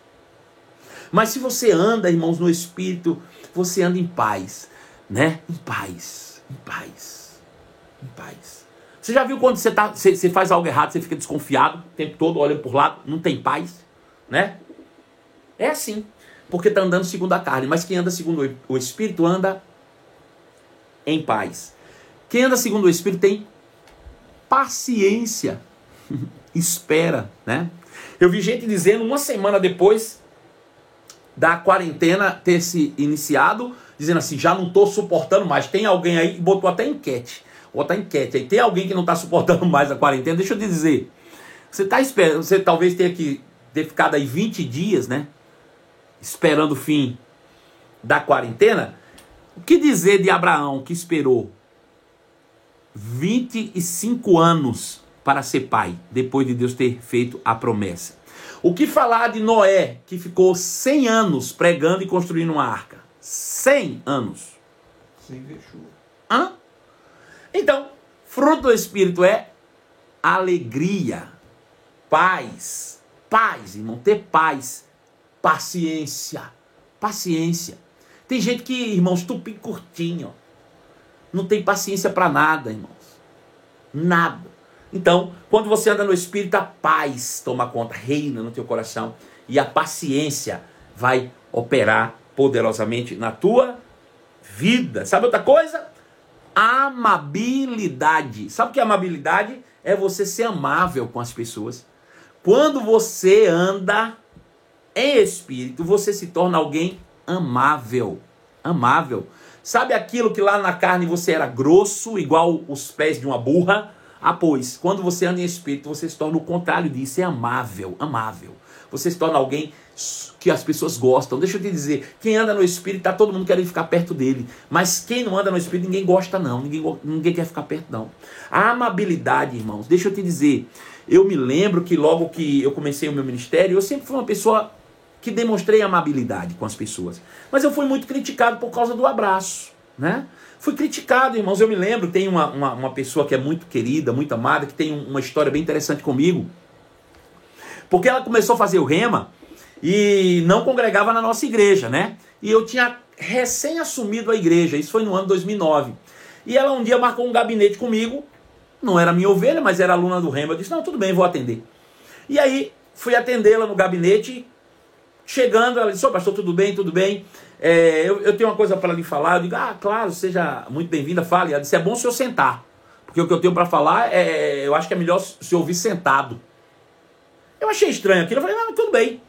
Mas se você anda, irmãos, no Espírito, você anda em paz, né? Em paz, em paz, em paz. Você já viu quando você faz algo errado, você fica desconfiado o tempo todo, olhando por lado, não tem paz, né? É assim, porque está andando segundo a carne, mas quem anda segundo o Espírito anda em paz. Quem anda segundo o Espírito tem paciência, espera, né? Eu vi gente dizendo uma semana depois da quarentena ter se iniciado, dizendo assim, já não estou suportando mais. Tem alguém aí que botou até enquete. Bota enquete aí. Tem alguém que não está suportando mais a quarentena? Deixa eu te dizer. Você está esperando, você talvez tenha que ter ficado aí 20 dias, né? esperando o fim da quarentena, o que dizer de Abraão, que esperou 25 anos para ser pai, depois de Deus ter feito a promessa? O que falar de Noé, que ficou 100 anos pregando e construindo uma arca? 100 anos. Sem ver chuva. Hã? Então, fruto do Espírito é alegria, paz. Paz, irmão, ter paz. Paciência. Paciência. Tem gente que, irmãos, tupim curtinho. Não tem paciência para nada, irmãos. Nada. Então, quando você anda no Espírito, a paz toma conta, reina no teu coração. E a paciência vai operar poderosamente na tua vida. Sabe outra coisa? Amabilidade. Sabe o que é amabilidade? É você ser amável com as pessoas. Quando você anda em Espírito, você se torna alguém amável. Amável. Sabe aquilo que lá na carne você era grosso, igual os pés de uma burra? Ah, pois, quando você anda em Espírito, você se torna o contrário disso, é amável, amável. Você se torna alguém que as pessoas gostam. Deixa eu te dizer, quem anda no Espírito, tá todo mundo querendo ficar perto dele. Mas quem não anda no Espírito, ninguém gosta não, ninguém quer ficar perto não. A amabilidade, irmãos, deixa eu te dizer, eu me lembro que logo que eu comecei o meu ministério, eu sempre fui uma pessoa que demonstrei amabilidade com as pessoas. Mas eu fui muito criticado por causa do abraço, né? Fui criticado, irmãos. Eu me lembro, tem uma pessoa que é muito querida, muito amada, que tem uma história bem interessante comigo. Porque ela começou a fazer o rema e não congregava na nossa igreja, né? E eu tinha recém assumido a igreja, isso foi no ano 2009. E ela um dia marcou um gabinete comigo, não era minha ovelha, mas era aluna do rema. Eu disse, não, tudo bem, vou atender. E aí, fui atendê-la no gabinete. Chegando, ela disse, ô pastor, tudo bem, tudo bem. Eu tenho uma coisa para lhe falar. Eu digo, claro, seja muito bem-vinda, fale. Ela disse, é bom o senhor sentar. Porque o que eu tenho para falar, eu acho que é melhor o senhor ouvir sentado. Eu achei estranho aquilo, eu falei, não, tudo bem.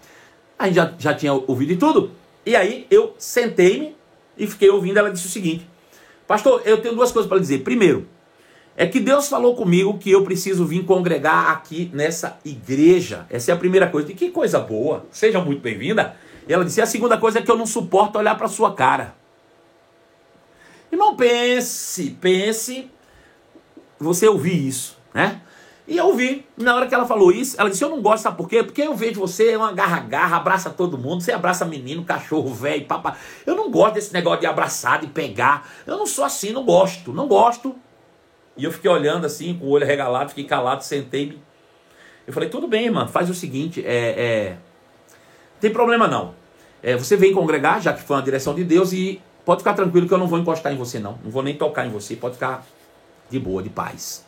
A gente já tinha ouvido e tudo. E aí, eu sentei-me e fiquei ouvindo. Ela disse o seguinte, pastor, eu tenho duas coisas para lhe dizer. Primeiro, é que Deus falou comigo que eu preciso vir congregar aqui nessa igreja. Essa é a primeira coisa. E que coisa boa. Seja muito bem-vinda. E ela disse, a segunda coisa é que eu não suporto olhar para sua cara. Irmão, pense. Você ouvir isso, né? E eu ouvi. Na hora que ela falou isso, ela disse, eu não gosto, sabe por quê? Porque eu vejo você, uma garra-garra, abraça todo mundo. Você abraça menino, cachorro, velho, papá. Eu não gosto desse negócio de abraçar, de pegar. Eu não sou assim, não gosto. E eu fiquei olhando assim, com o olho regalado, fiquei calado, sentei-me. Eu falei, tudo bem, irmã, faz o seguinte, tem problema não. Você vem congregar, já que foi uma direção de Deus, e pode ficar tranquilo que eu não vou encostar em você não. Não vou nem tocar em você, pode ficar de boa, de paz.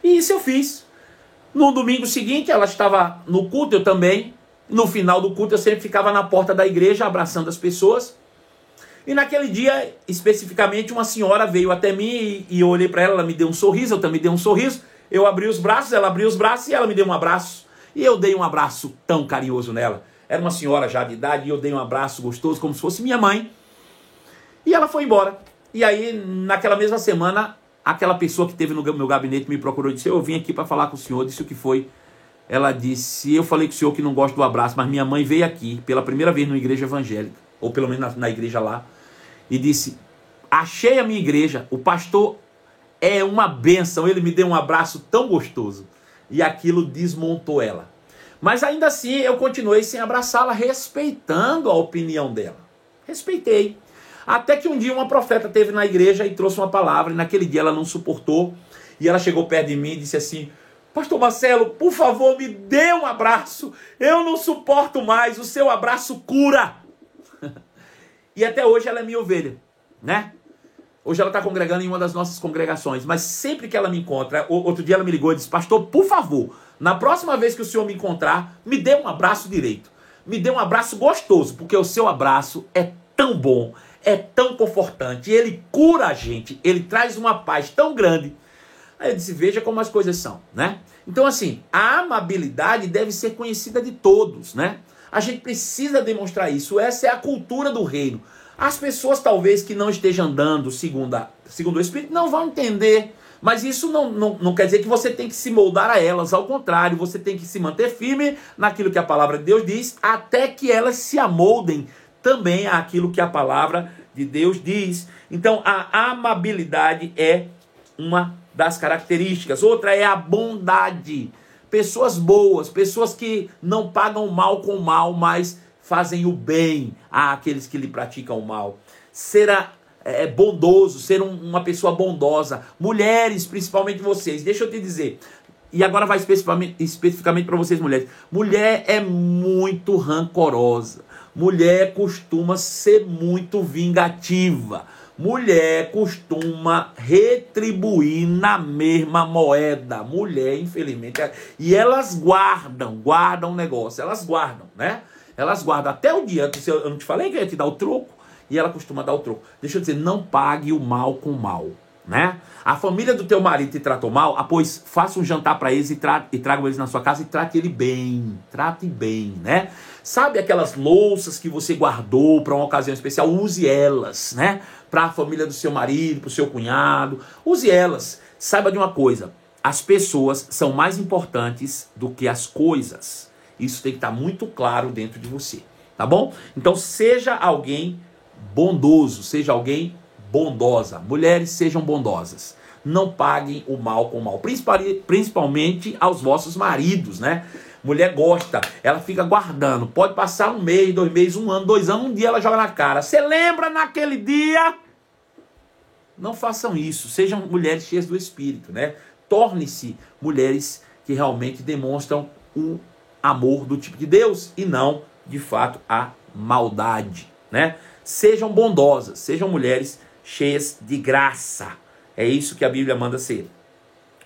E isso eu fiz. No domingo seguinte, ela estava no culto, eu também. No final do culto, eu sempre ficava na porta da igreja, abraçando as pessoas. E naquele dia, especificamente, uma senhora veio até mim e eu olhei para ela, ela me deu um sorriso, eu também dei um sorriso. Eu abri os braços, ela abriu os braços e ela me deu um abraço. E eu dei um abraço tão carinhoso nela. Era uma senhora já de idade e eu dei um abraço gostoso, como se fosse minha mãe. E ela foi embora. E aí, naquela mesma semana, aquela pessoa que esteve no meu gabinete me procurou e disse, eu vim aqui para falar com o senhor, disse o que foi. Ela disse, eu falei com o senhor que não gosto do abraço, mas minha mãe veio aqui pela primeira vez numa igreja evangélica, ou pelo menos na igreja lá, e disse, achei a minha igreja, o pastor é uma bênção, ele me deu um abraço tão gostoso. E aquilo desmontou ela. Mas ainda assim eu continuei sem abraçá-la, respeitando a opinião dela. Respeitei. Até que um dia uma profeta esteve na igreja e trouxe uma palavra, e naquele dia ela não suportou, e ela chegou perto de mim e disse assim, pastor Marcelo, por favor, me dê um abraço, eu não suporto mais, o seu abraço cura. E até hoje ela é minha ovelha, né? Hoje ela está congregando em uma das nossas congregações, mas sempre que ela me encontra, outro dia ela me ligou e disse, pastor, por favor, na próxima vez que o senhor me encontrar, me dê um abraço direito, me dê um abraço gostoso, porque o seu abraço é tão bom, é tão confortante, ele cura a gente, ele traz uma paz tão grande. Aí eu disse, veja como as coisas são, né? Então assim, a amabilidade deve ser conhecida de todos, né? A gente precisa demonstrar isso, essa é a cultura do reino. As pessoas talvez que não estejam andando segundo o Espírito não vão entender, Mas isso não quer dizer que você tem que se moldar a elas. Ao contrário, você tem que se manter firme naquilo que a palavra de Deus diz, até que elas se amoldem também àquilo que a palavra de Deus diz. Então, a amabilidade é uma das características. Outra é a bondade. Pessoas boas, pessoas que não pagam o mal com o mal, mas fazem o bem àqueles que lhe praticam o mal. Ser bondoso, ser uma pessoa bondosa. Mulheres, principalmente vocês, deixa eu te dizer, e agora vai especificamente para vocês, mulheres. Mulher é muito rancorosa. Mulher costuma ser muito vingativa. Mulher costuma retribuir na mesma moeda. Mulher, infelizmente, e elas guardam o negócio, elas guardam, né? Elas guardam até o dia que eu não te falei que eu ia te dar o troco, e ela costuma dar o troco. Deixa eu dizer, não pague o mal com o mal, né? A família do teu marido te tratou mal, pois faça um jantar para eles e tragam eles na sua casa e trate ele bem. Trate bem, né? Sabe aquelas louças que você guardou para uma ocasião especial? Use elas, né? Para a família do seu marido, para o seu cunhado. Use elas. Saiba de uma coisa, as pessoas são mais importantes do que as coisas. Isso tem que estar muito claro dentro de você, tá bom? Então seja alguém bondoso, seja alguém bondosa. Mulheres, sejam bondosas. Não paguem o mal com o mal, principalmente aos vossos maridos, né? Mulher gosta, ela fica guardando. Pode passar 1 mês, 2 meses, 1 ano, 2 anos, um dia ela joga na cara. Você lembra naquele dia? Não façam isso. Sejam mulheres cheias do Espírito, né? Torne-se mulheres que realmente demonstram o amor do tipo de Deus e não, de fato, a maldade, né? Sejam bondosas, sejam mulheres cheias de graça. É isso que a Bíblia manda ser.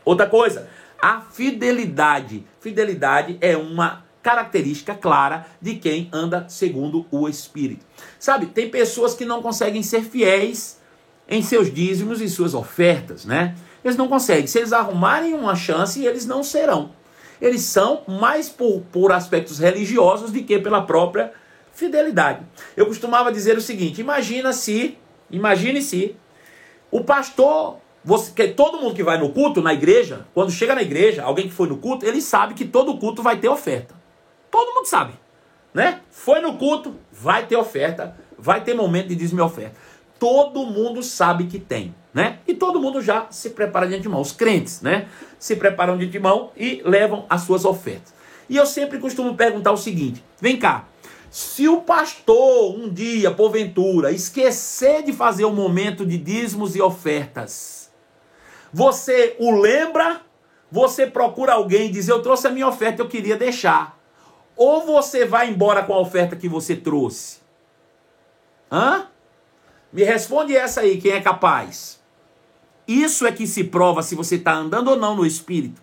Outra coisa, a fidelidade. Fidelidade é uma característica clara de quem anda segundo o Espírito. Sabe, tem pessoas que não conseguem ser fiéis em seus dízimos e suas ofertas, né? Eles não conseguem. Se eles arrumarem uma chance, eles não serão. Eles são mais por aspectos religiosos do que pela própria fidelidade. Eu costumava dizer o seguinte, imagine se o pastor, todo mundo que vai no culto, na igreja, quando chega na igreja, alguém que foi no culto, ele sabe que todo culto vai ter oferta. Todo mundo sabe, né? Foi no culto, vai ter oferta, vai ter momento de dízimo e oferta. Todo mundo sabe que tem, né? E todo mundo já se prepara de antemão. Os crentes, né? Se preparam de antemão e levam as suas ofertas. E eu sempre costumo perguntar o seguinte, vem cá, se o pastor um dia, porventura, esquecer de fazer o momento de dízimos e ofertas, você o lembra? Você procura alguém e diz, eu trouxe a minha oferta, eu queria deixar. Ou você vai embora com a oferta que você trouxe? Hã? Me responde essa aí, quem é capaz? Isso é que se prova se você está andando ou não no Espírito.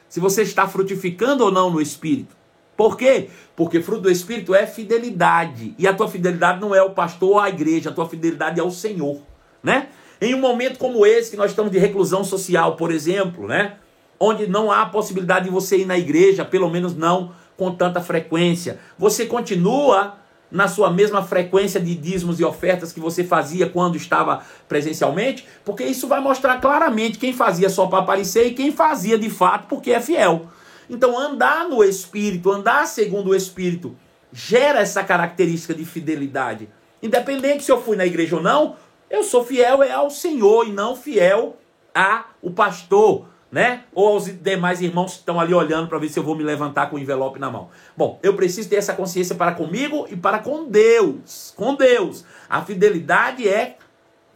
Se você está frutificando ou não no Espírito. Por quê? Porque fruto do Espírito é fidelidade. E a tua fidelidade não é o pastor ou a igreja, a tua fidelidade é o Senhor, né? Em um momento como esse, que nós estamos de reclusão social, por exemplo, né? Onde não há possibilidade de você ir na igreja, pelo menos não com tanta frequência. Você continua na sua mesma frequência de dízimos e ofertas que você fazia quando estava presencialmente, porque isso vai mostrar claramente quem fazia só para aparecer e quem fazia de fato porque é fiel. Então andar no Espírito, andar segundo o Espírito, gera essa característica de fidelidade. Independente se eu fui na igreja ou não, eu sou fiel ao Senhor e não fiel ao pastor, né? Ou aos demais irmãos que estão ali olhando para ver se eu vou me levantar com o envelope na mão. Bom, eu preciso ter essa consciência para comigo e para com Deus. Com Deus. A fidelidade é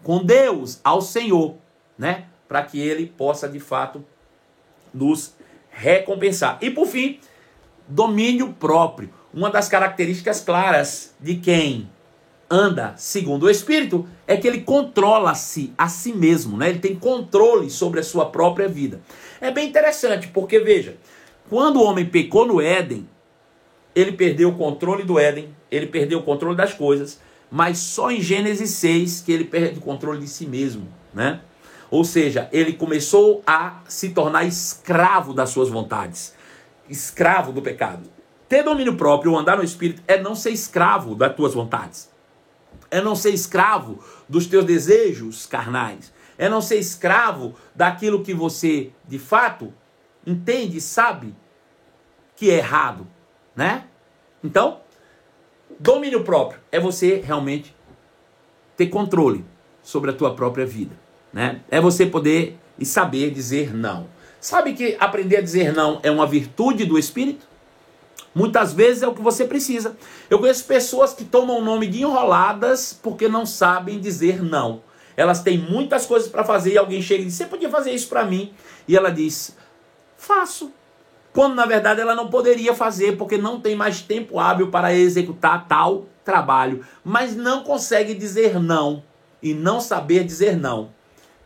com Deus, ao Senhor, né? Para que Ele possa, de fato, nos recompensar. E por fim, domínio próprio. Uma das características claras de quem anda segundo o Espírito é que ele controla-se a si mesmo, né? Ele tem controle sobre a sua própria vida. É bem interessante, porque veja, quando o homem pecou no Éden, ele perdeu o controle do Éden, ele perdeu o controle das coisas, mas só em Gênesis 6 que ele perde o controle de si mesmo, né? Ou seja, ele começou a se tornar escravo das suas vontades, escravo do pecado. Ter domínio próprio, ou andar no Espírito, é não ser escravo das tuas vontades. É não ser escravo dos teus desejos carnais. é não ser escravo daquilo que você, de fato, entende e sabe que é errado, né? Então, domínio próprio é você realmente ter controle sobre a tua própria vida, né? É você poder e saber dizer não. Sabe que aprender a dizer não é uma virtude do Espírito? Muitas vezes é o que você precisa. Eu conheço pessoas que tomam o nome de enroladas porque não sabem dizer não. Elas têm muitas coisas para fazer e alguém chega e diz, você podia fazer isso para mim? E ela diz, faço. Quando na verdade ela não poderia fazer porque não tem mais tempo hábil para executar tal trabalho. Mas não consegue dizer não. E não saber dizer não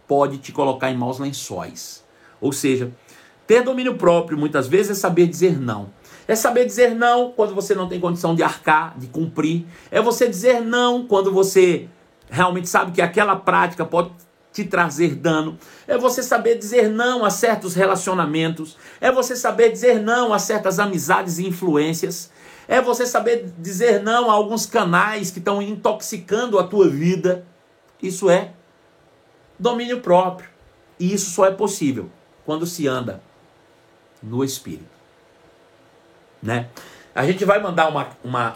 pode te colocar em maus lençóis. Ou seja, ter domínio próprio muitas vezes é saber dizer não. É saber dizer não quando você não tem condição de arcar, de cumprir. É você dizer não quando você realmente sabe que aquela prática pode te trazer dano. É você saber dizer não a certos relacionamentos. É você saber dizer não a certas amizades e influências. É você saber dizer não a alguns canais que estão intoxicando a tua vida. Isso é domínio próprio. E isso só é possível quando se anda no Espírito. Né? A gente vai mandar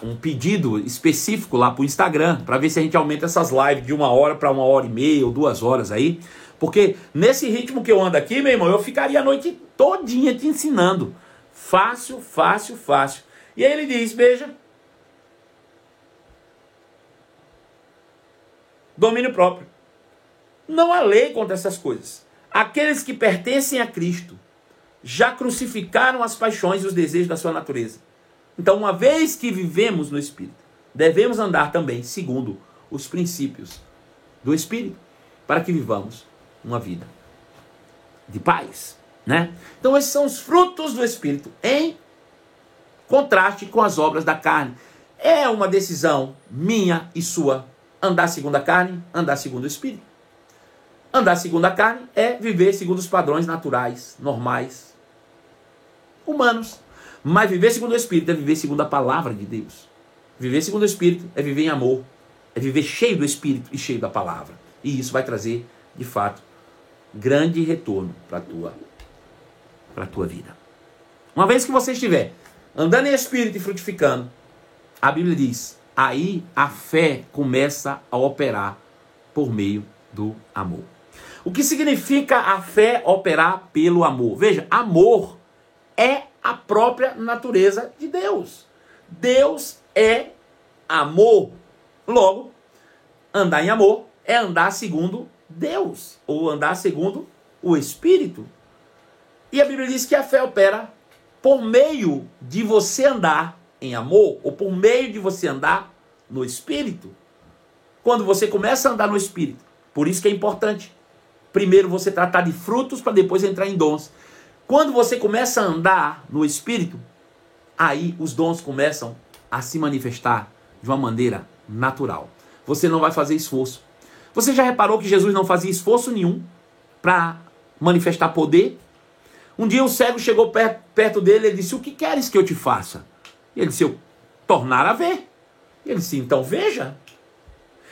um pedido específico lá para o Instagram, para ver se a gente aumenta essas lives de 1 hora para 1h30 ou 2 horas aí, porque nesse ritmo que eu ando aqui, meu irmão, eu ficaria a noite todinha te ensinando, fácil, fácil, fácil. E aí ele diz, veja, domínio próprio, não há lei contra essas coisas. Aqueles que pertencem a Cristo já crucificaram as paixões e os desejos da sua natureza. Então, uma vez que vivemos no Espírito, devemos andar também segundo os princípios do Espírito, para que vivamos uma vida de paz, né? Então, esses são os frutos do Espírito, em contraste com as obras da carne. É uma decisão minha e sua, andar segundo a carne, andar segundo o Espírito. Andar segundo a carne é viver segundo os padrões naturais, normais, humanos. Mas viver segundo o Espírito é viver segundo a palavra de Deus. Viver segundo o Espírito é viver em amor. É viver cheio do Espírito e cheio da palavra. E isso vai trazer, de fato, grande retorno para a tua vida. Uma vez que você estiver andando em Espírito e frutificando, a Bíblia diz, aí a fé começa a operar por meio do amor. O que significa a fé operar pelo amor? Veja, amor é a própria natureza de Deus. Deus é amor. Logo, andar em amor é andar segundo Deus, ou andar segundo o Espírito. E a Bíblia diz que a fé opera por meio de você andar em amor, ou por meio de você andar no Espírito. Quando você começa a andar no Espírito, por isso que é importante primeiro você tratar de frutos para depois entrar em dons. Quando você começa a andar no Espírito, aí os dons começam a se manifestar de uma maneira natural. Você não vai fazer esforço. Você já reparou que Jesus não fazia esforço nenhum para manifestar poder? Um dia o cego chegou perto dele e disse, o que queres que eu te faça? E ele disse, eu tornar a ver. E ele disse, então veja.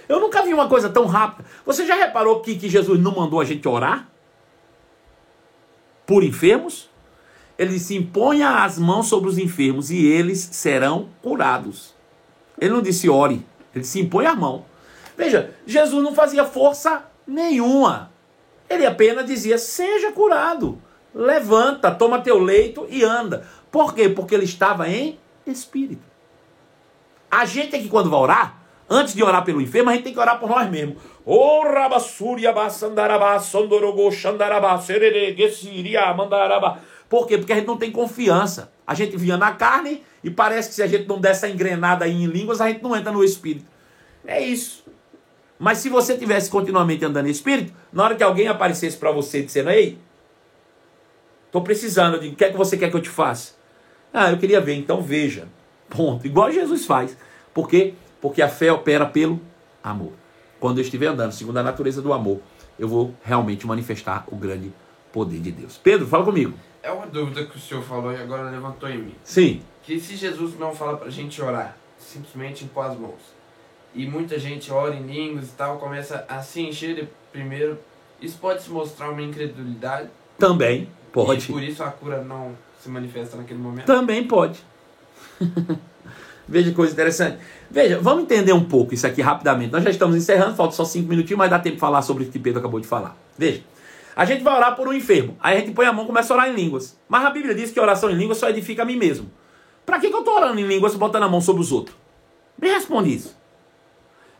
Eu nunca vi uma coisa tão rápida. Você já reparou que Jesus não mandou a gente orar por enfermos? Ele disse, imponha as mãos sobre os enfermos e eles serão curados. Ele não disse ore, ele disse imponha a mão. Veja, Jesus não fazia força nenhuma. Ele apenas dizia, seja curado. Levanta, toma teu leito e anda. Por quê? Porque ele estava em Espírito. A gente aqui quando vai orar, antes de orar pelo enfermo, a gente tem que orar por nós mesmos. Por quê? Porque a gente não tem confiança. A gente vinha na carne e parece que se a gente não der essa engrenada aí em línguas, a gente não entra no Espírito. É isso. Mas se você tivesse continuamente andando em Espírito, na hora que alguém aparecesse para você dizendo, ei, estou precisando, eu digo, o que é que você quer que eu te faça? Ah, eu queria ver, então veja. Ponto. Igual Jesus faz. Por quê? Porque a fé opera pelo amor. Quando eu estiver andando segundo a natureza do amor, eu vou realmente manifestar o grande poder de Deus. Pedro, fala comigo. É uma dúvida que o senhor falou e agora levantou em mim. Sim. Que se Jesus não fala pra gente orar, simplesmente impor as mãos, e muita gente ora em línguas e tal, começa a se encher de primeiro Isso pode se mostrar uma incredulidade? Também pode. E por isso a cura não se manifesta naquele momento? Também pode. Veja que coisa interessante. Veja, vamos entender um pouco isso aqui rapidamente. Nós já estamos encerrando, falta só 5 minutinhos, mas dá tempo de falar sobre o que Pedro acabou de falar. Veja, a gente vai orar por um enfermo. Aí a gente põe a mão e começa a orar em línguas. Mas a Bíblia diz que oração em línguas só edifica a mim mesmo. Para que eu estou orando em línguas botando a mão sobre os outros? Me responde isso.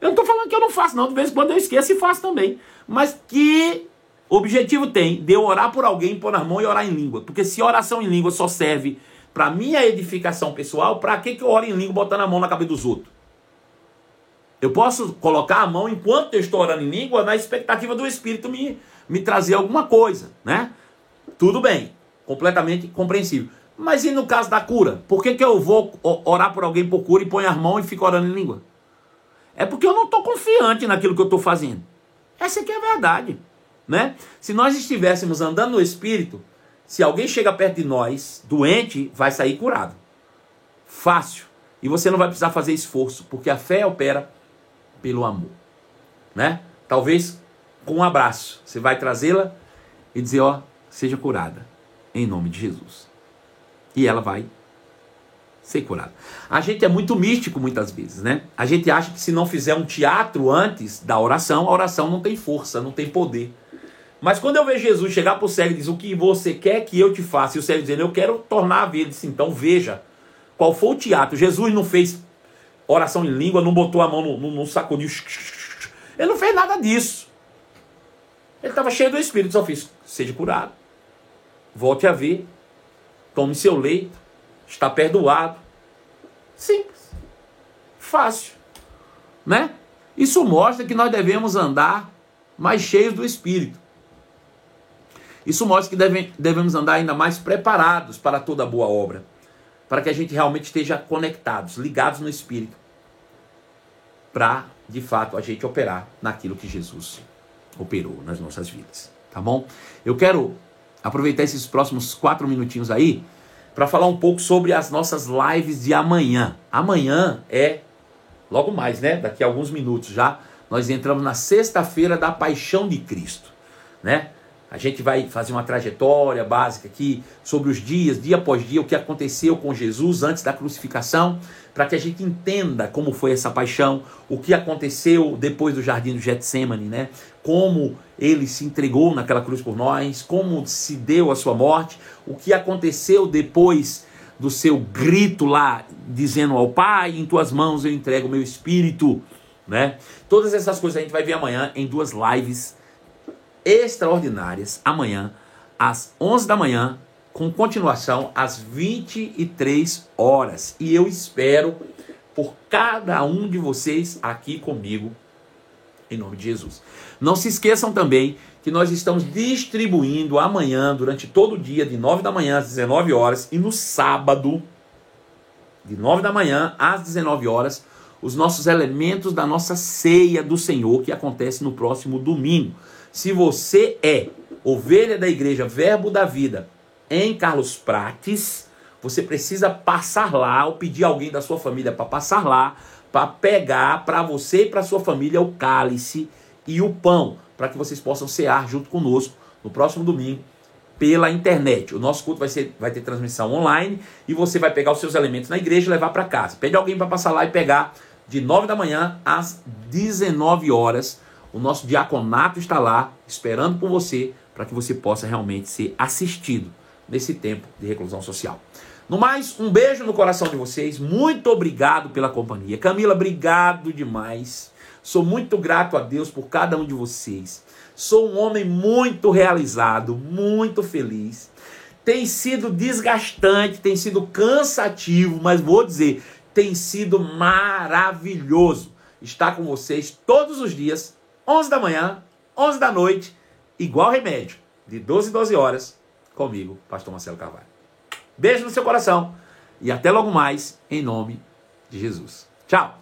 Eu não estou falando que eu não faço, não. De vez em quando eu esqueço e faço também. Mas que objetivo tem de eu orar por alguém, pôr na mão e orar em língua? Porque se oração em língua só serve para minha edificação pessoal, para que eu oro em língua botando a mão na cabeça dos outros? Eu posso colocar a mão enquanto eu estou orando em língua na expectativa do Espírito me trazer alguma coisa, né? Tudo bem, completamente compreensível. Mas e no caso da cura? Por que eu vou orar por alguém por cura e ponho as mãos e fico orando em língua? É porque eu não estou confiante naquilo que eu estou fazendo. Essa aqui é a verdade, né? Se nós estivéssemos andando no Espírito, se alguém chega perto de nós, doente, vai sair curado. Fácil. E você não vai precisar fazer esforço, porque a fé opera pelo amor, né? Talvez com um abraço, você vai trazê-la e dizer, ó, seja curada, em nome de Jesus. E ela vai ser curada. A gente é muito místico muitas vezes, né? A gente acha que se não fizer um teatro antes da oração, a oração não tem força, não tem poder. Mas quando eu vejo Jesus chegar para o cego e dizer, o que você quer que eu te faça? E o cego dizendo, eu quero tornar a ver. Ele disse, então veja, qual foi o teatro? Jesus não fez oração em língua, não botou a mão no sacudiu. Ele não fez nada disso. Ele estava cheio do Espírito, só fez, seja curado, volte a ver, tome seu leito, está perdoado. Simples, fácil, né? Isso mostra que nós devemos andar mais cheios do Espírito. Isso mostra que devemos andar ainda mais preparados para toda boa obra, para que a gente realmente esteja conectados, ligados no Espírito, para, de fato, a gente operar naquilo que Jesus operou nas nossas vidas, tá bom? Eu quero aproveitar esses próximos 4 minutinhos aí para falar um pouco sobre as nossas lives de amanhã. Amanhã é, logo mais, né? Daqui a alguns minutos já, nós entramos na sexta-feira da Paixão de Cristo, né? A gente vai fazer uma trajetória básica aqui sobre os dias, dia após dia, o que aconteceu com Jesus antes da crucificação, para que a gente entenda como foi essa paixão, o que aconteceu depois do jardim do Getsêmani, né? Como ele se entregou naquela cruz por nós, como se deu a sua morte, o que aconteceu depois do seu grito lá, dizendo ao Pai, em tuas mãos eu entrego o meu espírito, né? Todas essas coisas a gente vai ver amanhã em 2 lives extraordinárias, amanhã às 11 da manhã, com continuação às 23 horas. E eu espero por cada um de vocês aqui comigo, em nome de Jesus. Não se esqueçam também que nós estamos distribuindo amanhã, durante todo o dia, de 9 da manhã às 19 horas, e no sábado, de 9 da manhã às 19 horas, os nossos elementos da nossa ceia do Senhor, que acontece no próximo domingo. Se você é ovelha da igreja Verbo da Vida em Carlos Prates, você precisa passar lá, ou pedir alguém da sua família para passar lá, para pegar para você e para sua família o cálice e o pão, para que vocês possam cear junto conosco no próximo domingo pela internet. O nosso culto vai ter transmissão online e você vai pegar os seus elementos na igreja e levar para casa. Pede alguém para passar lá e pegar de 9 da manhã às 19 horas. O nosso diaconato está lá esperando por você para que você possa realmente ser assistido nesse tempo de reclusão social. No mais, um beijo no coração de vocês. Muito obrigado pela companhia. Camila, obrigado demais. Sou muito grato a Deus por cada um de vocês. Sou um homem muito realizado, muito feliz. Tem sido desgastante, tem sido cansativo, mas vou dizer, tem sido maravilhoso estar com vocês todos os dias, 11 da manhã, 11 da noite, igual remédio, de 12 em 12 horas, comigo, pastor Marcelo Carvalho. Beijo no seu coração e até logo mais, em nome de Jesus. Tchau!